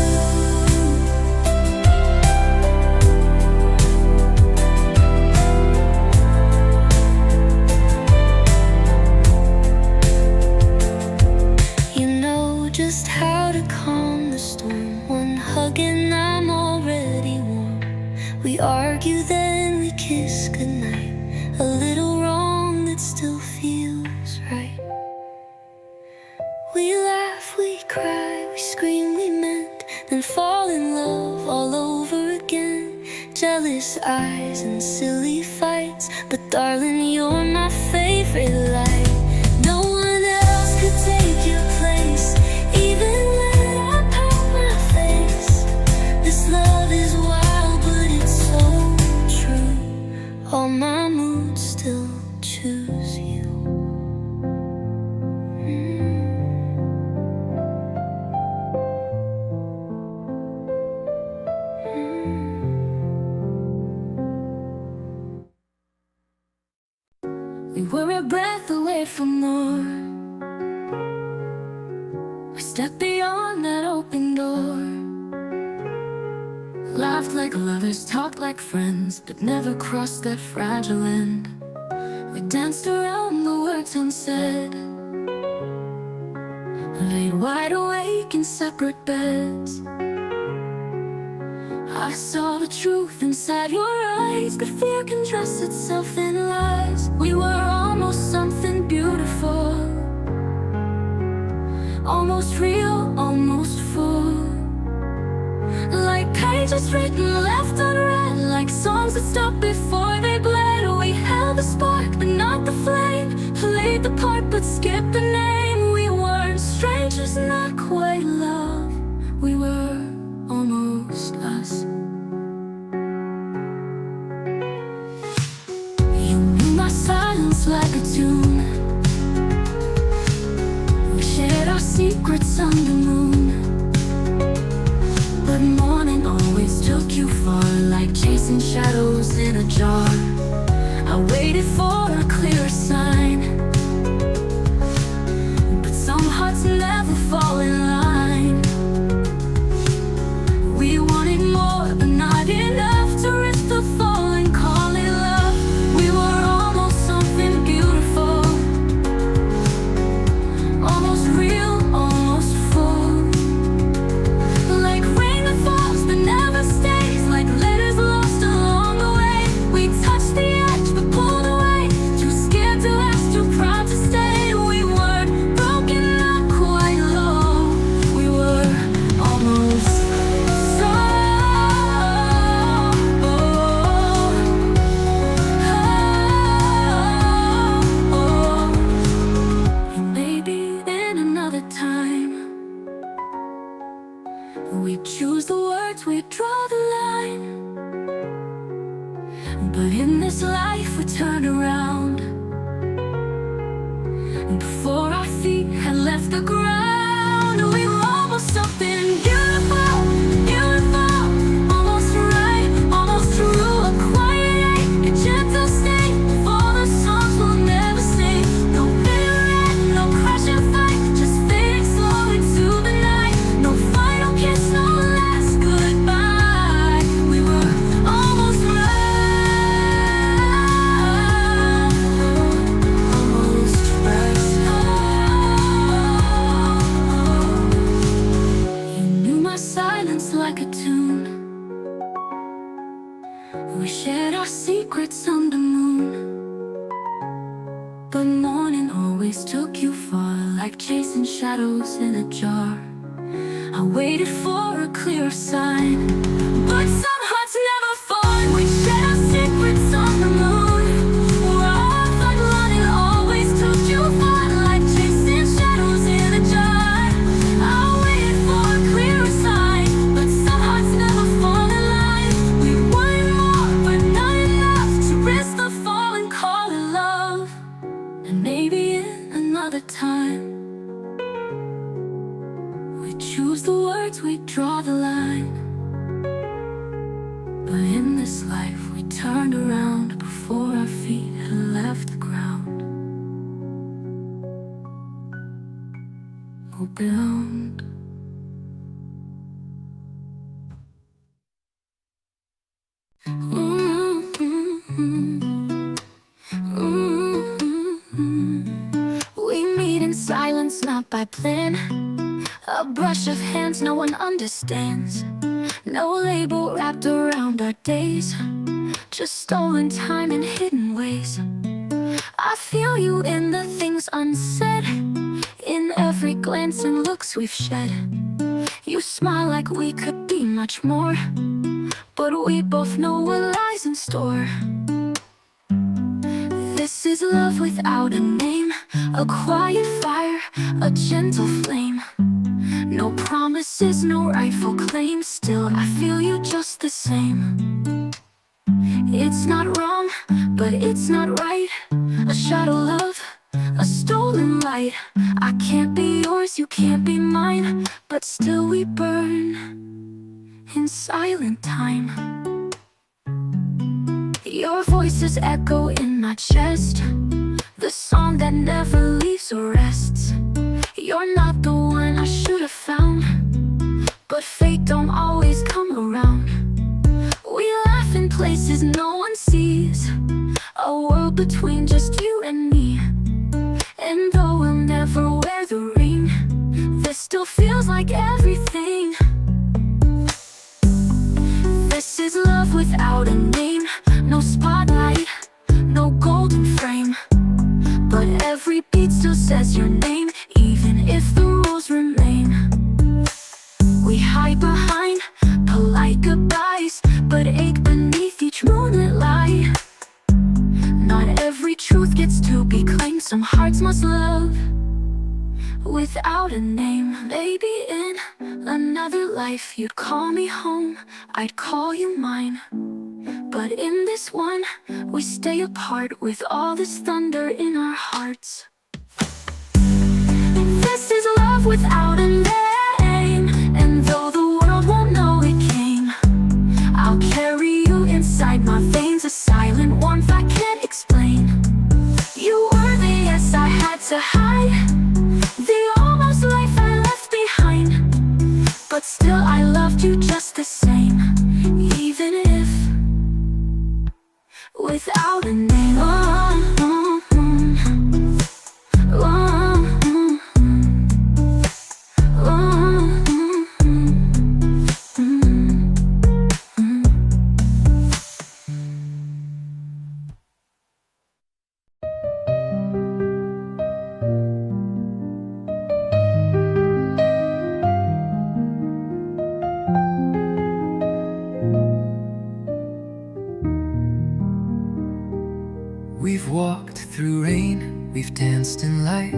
You know just how to calm the storm. One hug and I'm already warm. We argue, then we kiss goodnight. A little wrong that still feels right. We laugh, we cry, we scream, we mend, then fall in love all over again. Jealous eyes and silly fights, but darling, you're my favorite light. No one else could take your place, even when I pout my face. This love is wild, but it's so true. All my moods still choose you. We were a breath away from more. We stepped beyond that open door. Laughed like lovers, talked like friends, but never crossed that fragile end. We danced around the words unsaid, laid wide awake in separate beds. I saw the truth inside your eyes, but fear can dress itself in lies. We were almost something beautiful, almost real, almost full. Like pages written, left unread, like songs that stopped before they bled. We held the spark, but not the flame, played the part, but skipped the name. We weren't strangers, not quite love. We were almost us. You knew my silence like a tune. We shared our secrets under the moon. But morning always took you far, like chasing shadows in a jar. I waited for a clearer sign, but some hearts never fall in line. We wanted more, but not enough to risk the fall and call it love. We were almost something beautiful, almost real, almost full. Like rain that falls but never stays, like letters lost along the way. We touched the edge but pulled away, too scared to ask, too proud to stay. We weren't broken, not quite low. We were almost maybe in another time we'd choose the words, we'd draw the line. But in this life we turned around, and before our feet had left the ground, we were almost something beautiful, beautiful, almost right, almost true. A quiet ache, a gentle sting, for the songs we'll never sing. No bitter end, no crashing fight, just fading slowly to the night. No final kiss, no last goodbye. We were almost right, almost right. You knew my silence like a tune. We shared our secrets under the moon. But morning always took you far, like chasing shadows in a jar. I waited for a clearer sign, but some hearts never fall. We shared our secrets on the moon. We're all but running, always took you far, like chasing shadows in a jar. I waited for a clearer sign, but some hearts never fall in line. We wanted more, but not enough to risk the fall and call it love. And maybe in another time we choose the words, we draw the line. But in this life we turned around before our feet had left the ground. Oh, ground. We meet in silence, not by plan. A brush of hands no one understands. No label wrapped around our days, just stolen time in hidden ways. I feel you in the things unsaid, in every glance and looks we've shed. You smile like we could be much more, but we both know what lies in store. This is love without a name, a quiet fire, a gentle flame. No promises, no rightful claim, still I feel you just the same. It's not wrong, but it's not right. A shot of love, a stolen light. I can't be yours, you can't be mine, but still we burn in silent time. Your voices echo in my chest, the song that never leaves or rests. You're not the one I should have found, but fate don't always come around. We laugh in places no one sees, a world between just you and me. And though we'll never wear the ring, this still feels like everything. every beat still says your name, even if the rules remain. We hide behind polite goodbyes, but ache beneath each moonlit light. Not every truth gets to be claimed. Some hearts must love without a name. Maybe in another life you'd call me home, I'd call you mine. But in this one, we stay apart with all this thunder in our hearts. This is love without a name, and though the world won't know it came, I'll carry you inside my veins, a silent warmth I can't explain. You were the yes I had to hide, the almost life I left behind. But still I loved you just the same, even if without a name. Oh, oh, oh, oh, oh, We've walked through rain, we've danced in light,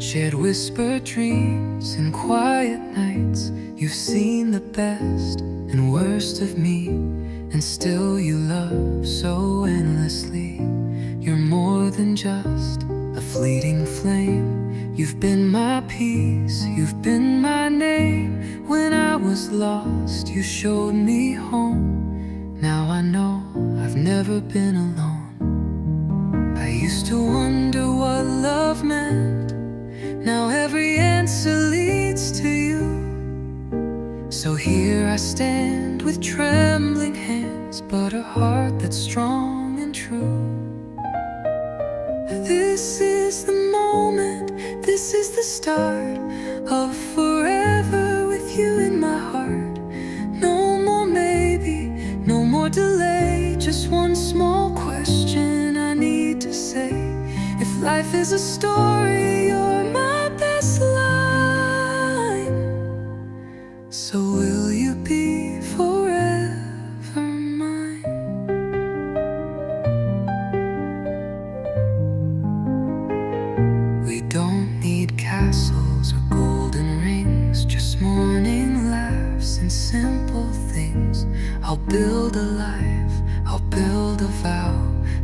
shared whispered dreams and quiet nights. You've seen the best and worst of me, and still you love so endlessly. You're more than just a fleeting flame. You've been my peace, you've been my name. When I was lost, you showed me home. Now I know I've never been alone. I used to wonder what love meant. Now every answer leads to you. So here I stand with trembling hands, but a heart that's strong and true. This is the moment, this is the start of forever with you in my heart. No more maybe, no more delay, just one small question I need to say. If life is a story, you're my best line. So will you be forever mine? We don't need castles or golden rings, just morning laughs and simple things. I'll build a life, I'll build a vow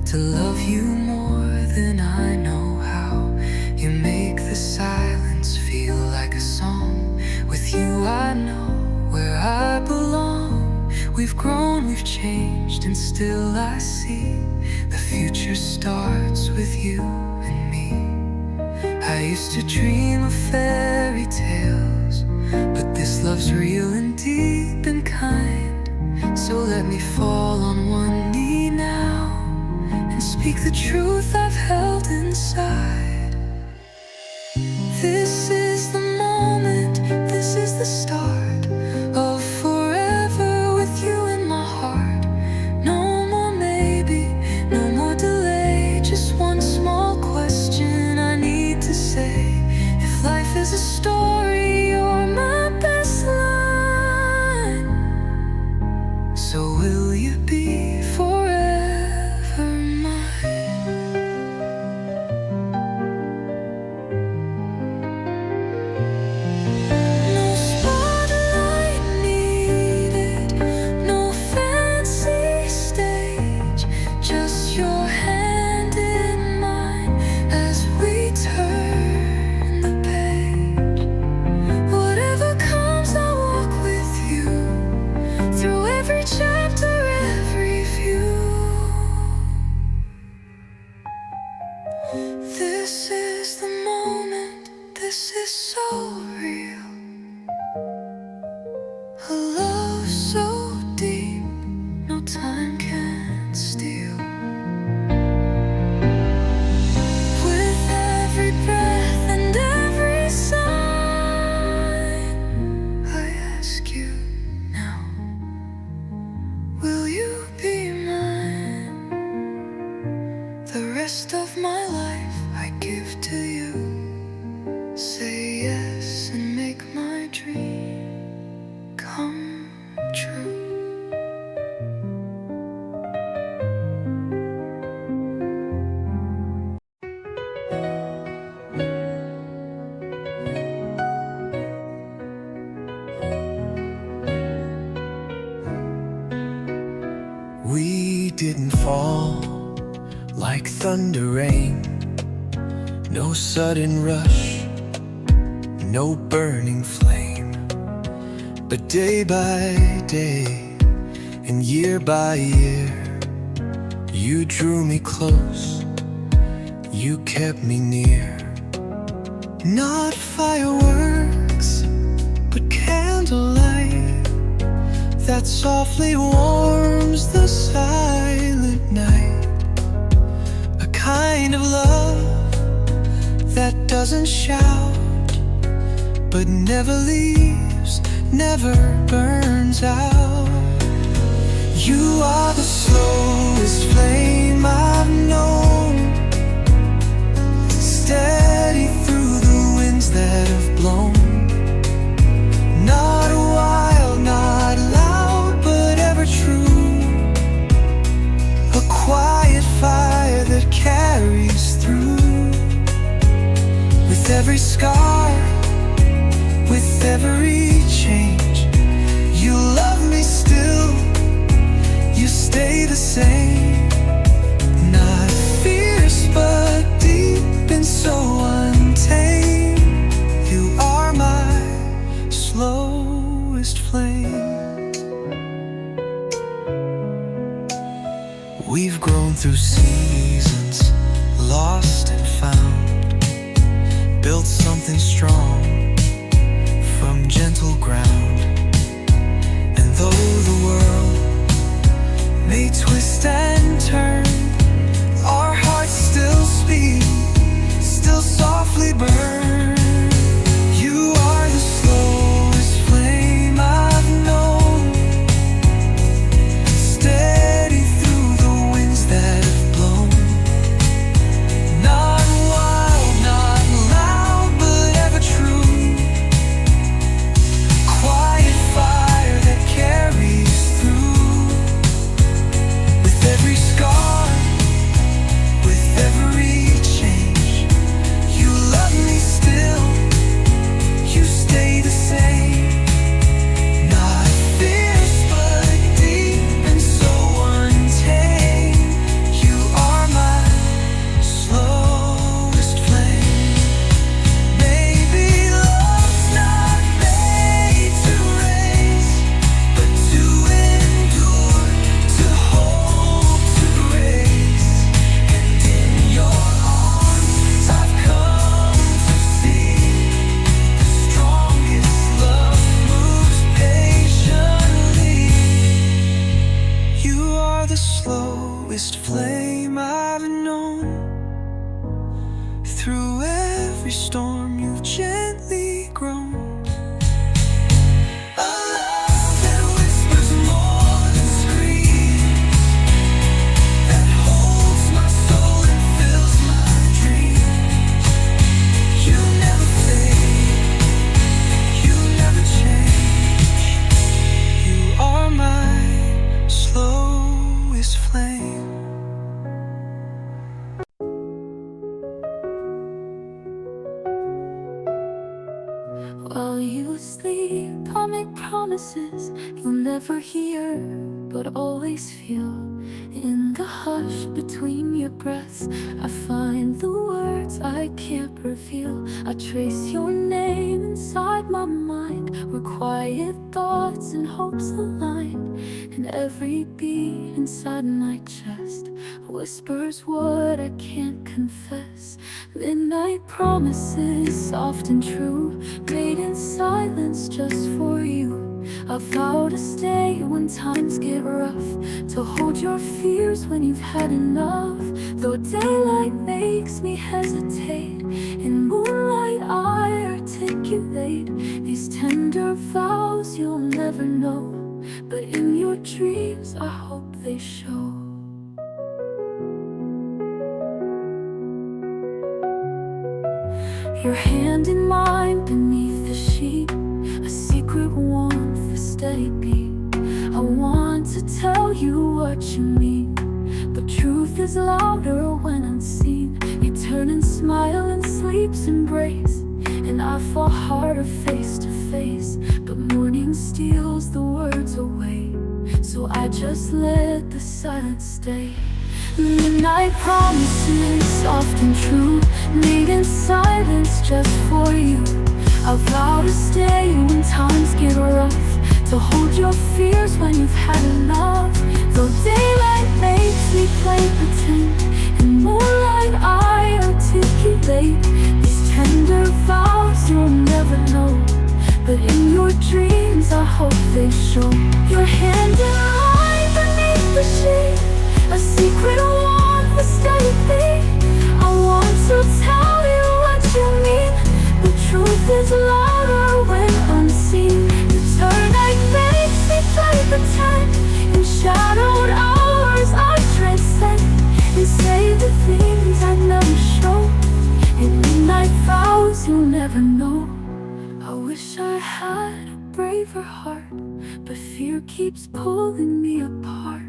to love you more than I know how. You make the silence feel like a song. With you I know where I belong. We've grown, we've changed, and still I see the future starts with you and me. I used to dream of fairy tales, but this love's real and deep and kind. So let me fall on one knee now and speak the truth I've held inside. This is the moment, this is the start of forever with you in my heart. No more maybe, no more delay, just one small question I need to say. If life is a story, you're my best line. So will you be forever mine? No spotlight needed, no fancy stage, just your hand in mine as we turn the page. Whatever comes, I'll walk with you through every chapter, every view. This is the moment, this is so real. A love so deep, no time can steal. With every breath and every sigh, I ask you now, will you be mine the rest rest of my life I give to you. Say yes and make my dream come true. We didn't fall like thunder rain, no sudden rush, no burning flame, but day by day and year by year, you drew me close, you kept me near. Not fireworks, but candlelight that softly warms the silent night. A kind of love that doesn't shout, but never leaves, never burns out. You are the slowest flame I've known, steady through the winds that have blown. Not wild, not loud, but ever true. A quiet fire that carries through. With every scar, with every change, you love me still, you stay the same. Not fierce but deep and so untamed. You are my slowest flame. We've grown through seasons, lost and found, built something strong from gentle ground. And though the world may twist and turn, our hearts still speak, still softly burn. You are the slowest flame I've known, steady through the winds that have blown. Not wild, not loud, but ever true. Quiet fire that carries through. With every scar, with every change, you love me still, you stay the same. Not fierce but deep and so untamed. You are my slowest flame. Maybe love's not made to race, but to endure, to hold, to grace. And in your arms I've come to see the strongest love moves patiently. You are the slowest flame I've known. Through every storm you've gently grown. A love that whispers more than screams, that holds my soul and fills my dreams. You never fade, you never change. You are my slowest flame. While you sleep, I'll make promises you'll never hear, but always feel. In the hush between your breaths, I find the words I can't reveal. I trace your name inside my mind, where quiet thoughts and hopes align. And every beat inside my chest whispers what I can't confess. Midnight promises, soft and true, made in silence just for you. I vow to stay when times get rough, to hold your fears when you've had enough. Though daylight makes me hesitate, in moonlight I articulate these tender vows you'll never know, but in your dreams I hope they show. Your hand in mine beneath the sheet, a secret warmth, a steady beat. I want to tell you what you mean, but truth is louder when unseen. You turn and smile in sleep's embrace, and I fall harder face to face. But morning steals the words away, so I just let the silence stay. Midnight promises, soft and true, made in silence just for you. I vow to stay when times get rough, to hold your fears when you've had enough. Though daylight makes me play pretend, in moonlight I articulate these tender vows you'll never know. But in your dreams I hope they show. Your hand in mine beneath the sheet, a secret warmth, a steady beat. I want to tell you what you mean, but truth is louder when unseen. The turn night makes me play pretend, in shadowed hours I transcend, and say the things I never show. In midnight vows you'll never know. I wish I had a braver heart, but fear keeps pulling me apart.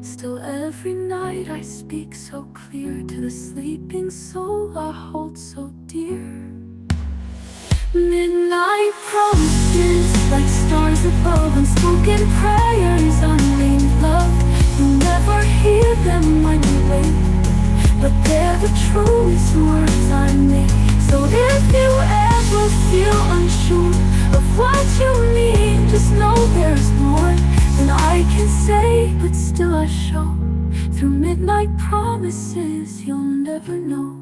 Still every night I speak so clear to the sleeping soul I hold so dear. Midnight promises, like stars above, unspoken prayers, unnamed love. You'll never hear them when you wake, but they're the truest words I make. So if you ever feel unsure of what you need, just know there's more than I can say, but still I show. Through midnight promises you'll never know.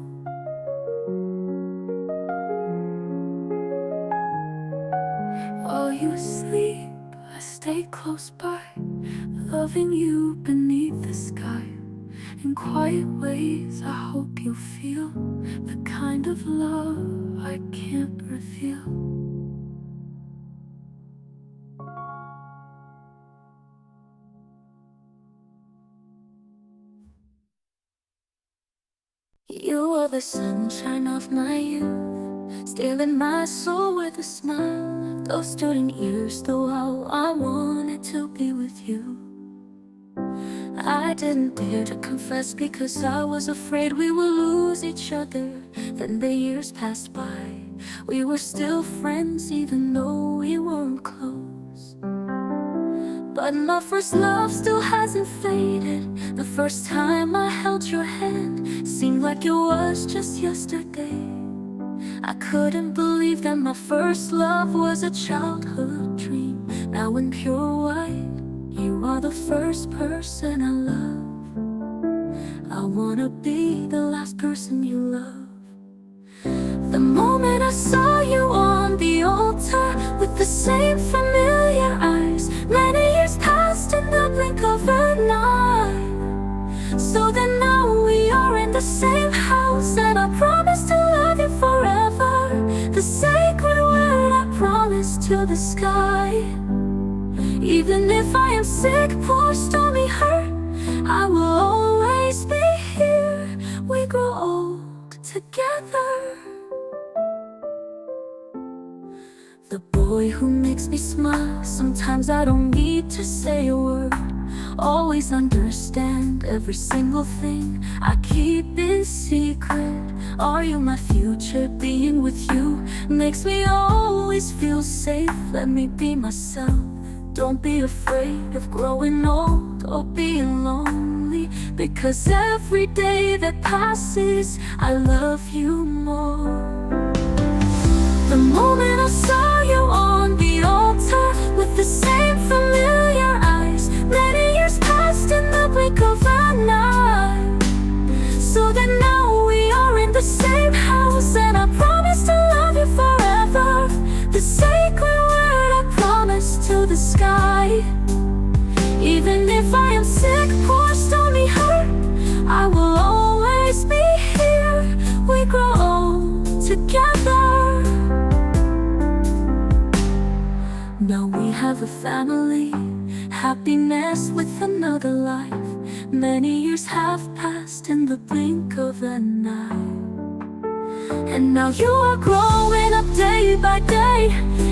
While you sleep, I stay close by, loving you beneath the sky. In quiet ways I hope you'll feel the kind of love I can't reveal. You are the sunshine of my youth, stealing my soul with a smile. Those student years, though how I wanted to be with you. I didn't dare to confess because I was afraid we would lose each other. Then the years passed by, we were still friends even though we weren't close. But my first love still hasn't faded. The first time I held your hand seemed like it was just yesterday. I couldn't believe that my first love was a childhood dream. Now in pure white, you are the first person I love. I wanna be the last person you love. The moment I saw you on the altar with the same familiar eyes, many years passed in the blink of an eye. So then now we are in the same house, and I promise to love you forever. The sacred word I promise to the sky. Even if I am sick, poor, stormy, hurt, I will always be here. We grow old together. The boy who makes me smile, sometimes I don't need to say a word. Always understand every single thing I keep in secret. Are you my future? Being with you makes me always feel safe. Let me be myself. Don't be afraid of growing old or being lonely, because every day that passes, I love you more. The moment I saw you on the altar with the same familiar eyes, many years passed in the blink of an eye. So then now we are in the same house, and I promise to love you forever. The sacred word I promise to the sky. Even if I am sick, poor, stormy, hurt, I will always be here. We grow old together. Now we have a family, happiness with another life. Many years have passed in the blink of an eye, And now you are growing up day by day,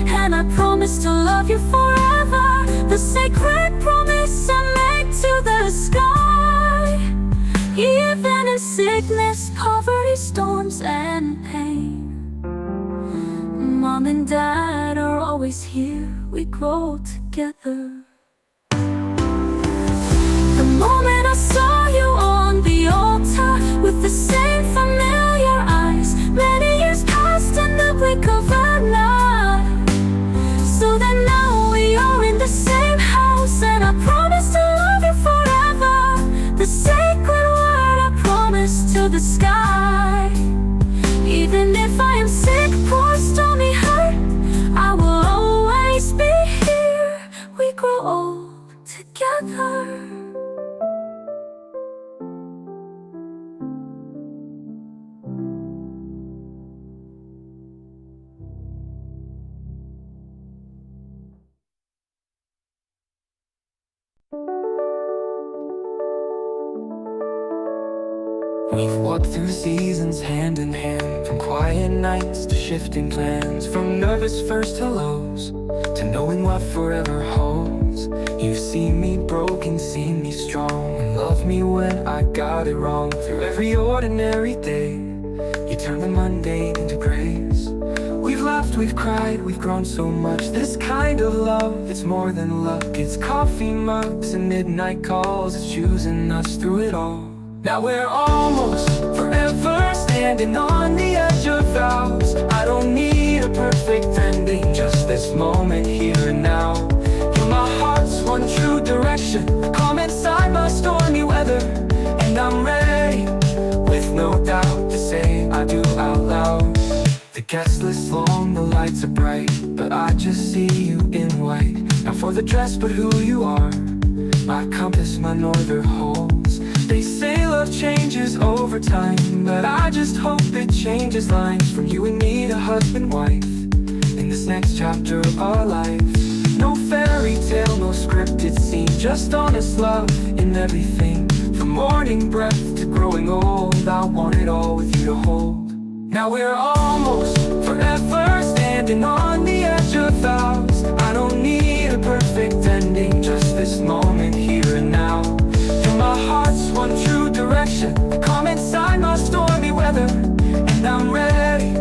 and I promise to love you forever. The sacred promise I made to the sky. Even in sickness, poverty, storms, and pain, Mom and Dad are always here, we grow together. The moment I saw you on the altar, with the same familiar eyes, many years passed in the blink of an eye. So then now we are in the same house, and I promise to love you forever. The sacred word I promise to the sky. Even if I am sick, poor, stormy, hurt, I will always be here. We grow old together. We've walked through seasons hand in hand, from quiet nights to shifting plans, from nervous first hellos to knowing what forever holds. You've seen me broken, seen me strong, and loved me when I got it wrong. Through every ordinary day, you turn the mundane into grace. We've laughed, we've cried, we've grown so much. This kind of love, it's more than luck. It's coffee mugs and midnight calls. It's choosing us through it all. Now we're almost forever, standing on the edge of vows. I don't need a perfect ending, just this moment here and now. You're my heart's one true direction, calm inside my stormy weather. And I'm ready, with no doubt, to say I do out loud. The guest list's long, the lights are bright, but I just see you in white. Not for the dress, but who you are, my compass, my northern holds. They say love changes over time, but I just hope it changes lines from you and me to husband, wife, in this next chapter of our life. No fairy tale, no scripted scene, just honest love in everything. From morning breath to growing old, I want it all with you to hold. Now we're almost forever, standing on the edge of vows. I don't need a perfect ending, just this moment here and now. You're my heart's one true direction, calm inside my stormy weather. And I'm ready,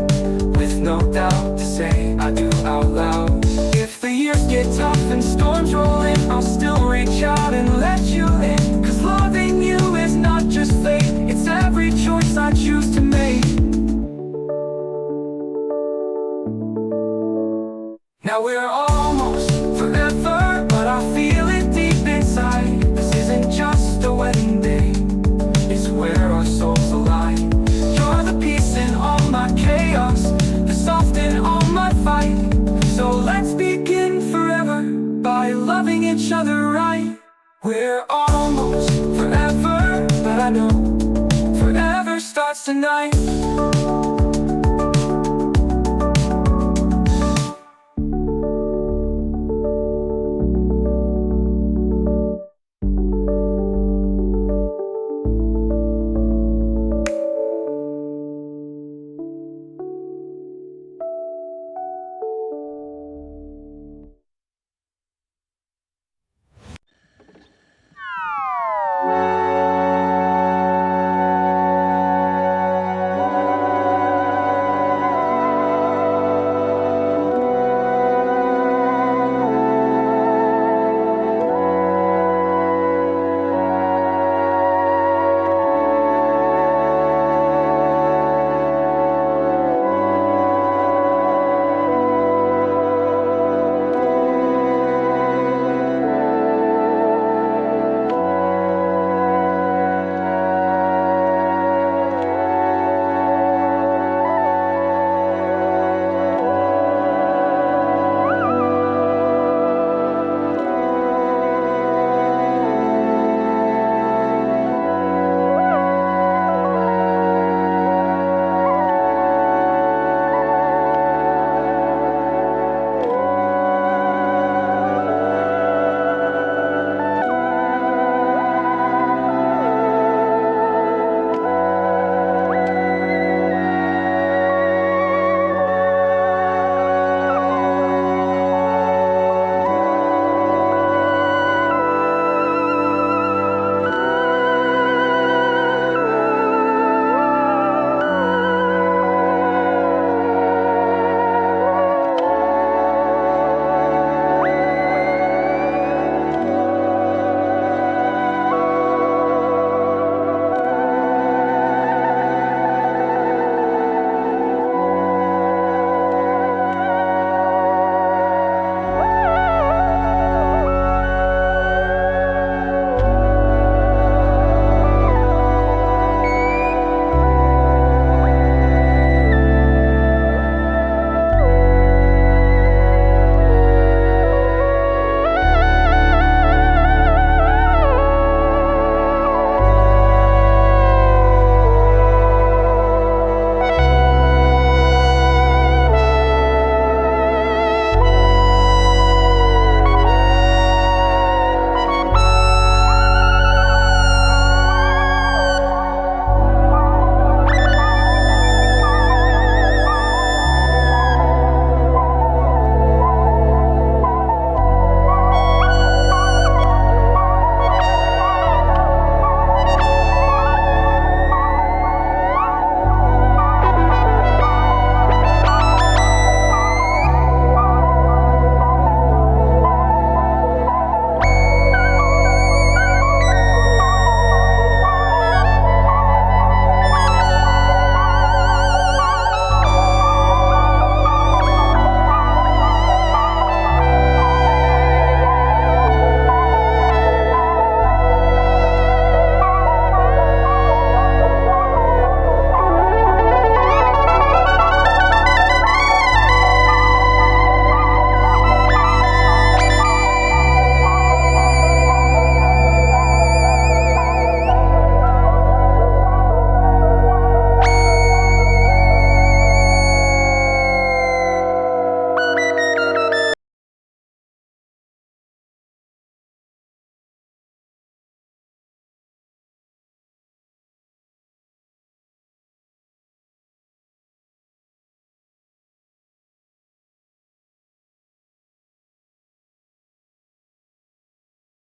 with no doubt, to say I do out loud. If the years get tough and storms roll in, I'll still reach out and let you in. Cause loving you is not just fate, it's every choice I choose to make. Now we're almost forever, but I feel it deep inside. This isn't just a wedding day, it's where our souls align. You're the peace in all my chaos, the soft in all my fight. So let's begin forever by loving each other right. We're almost forever, but I know forever starts tonight.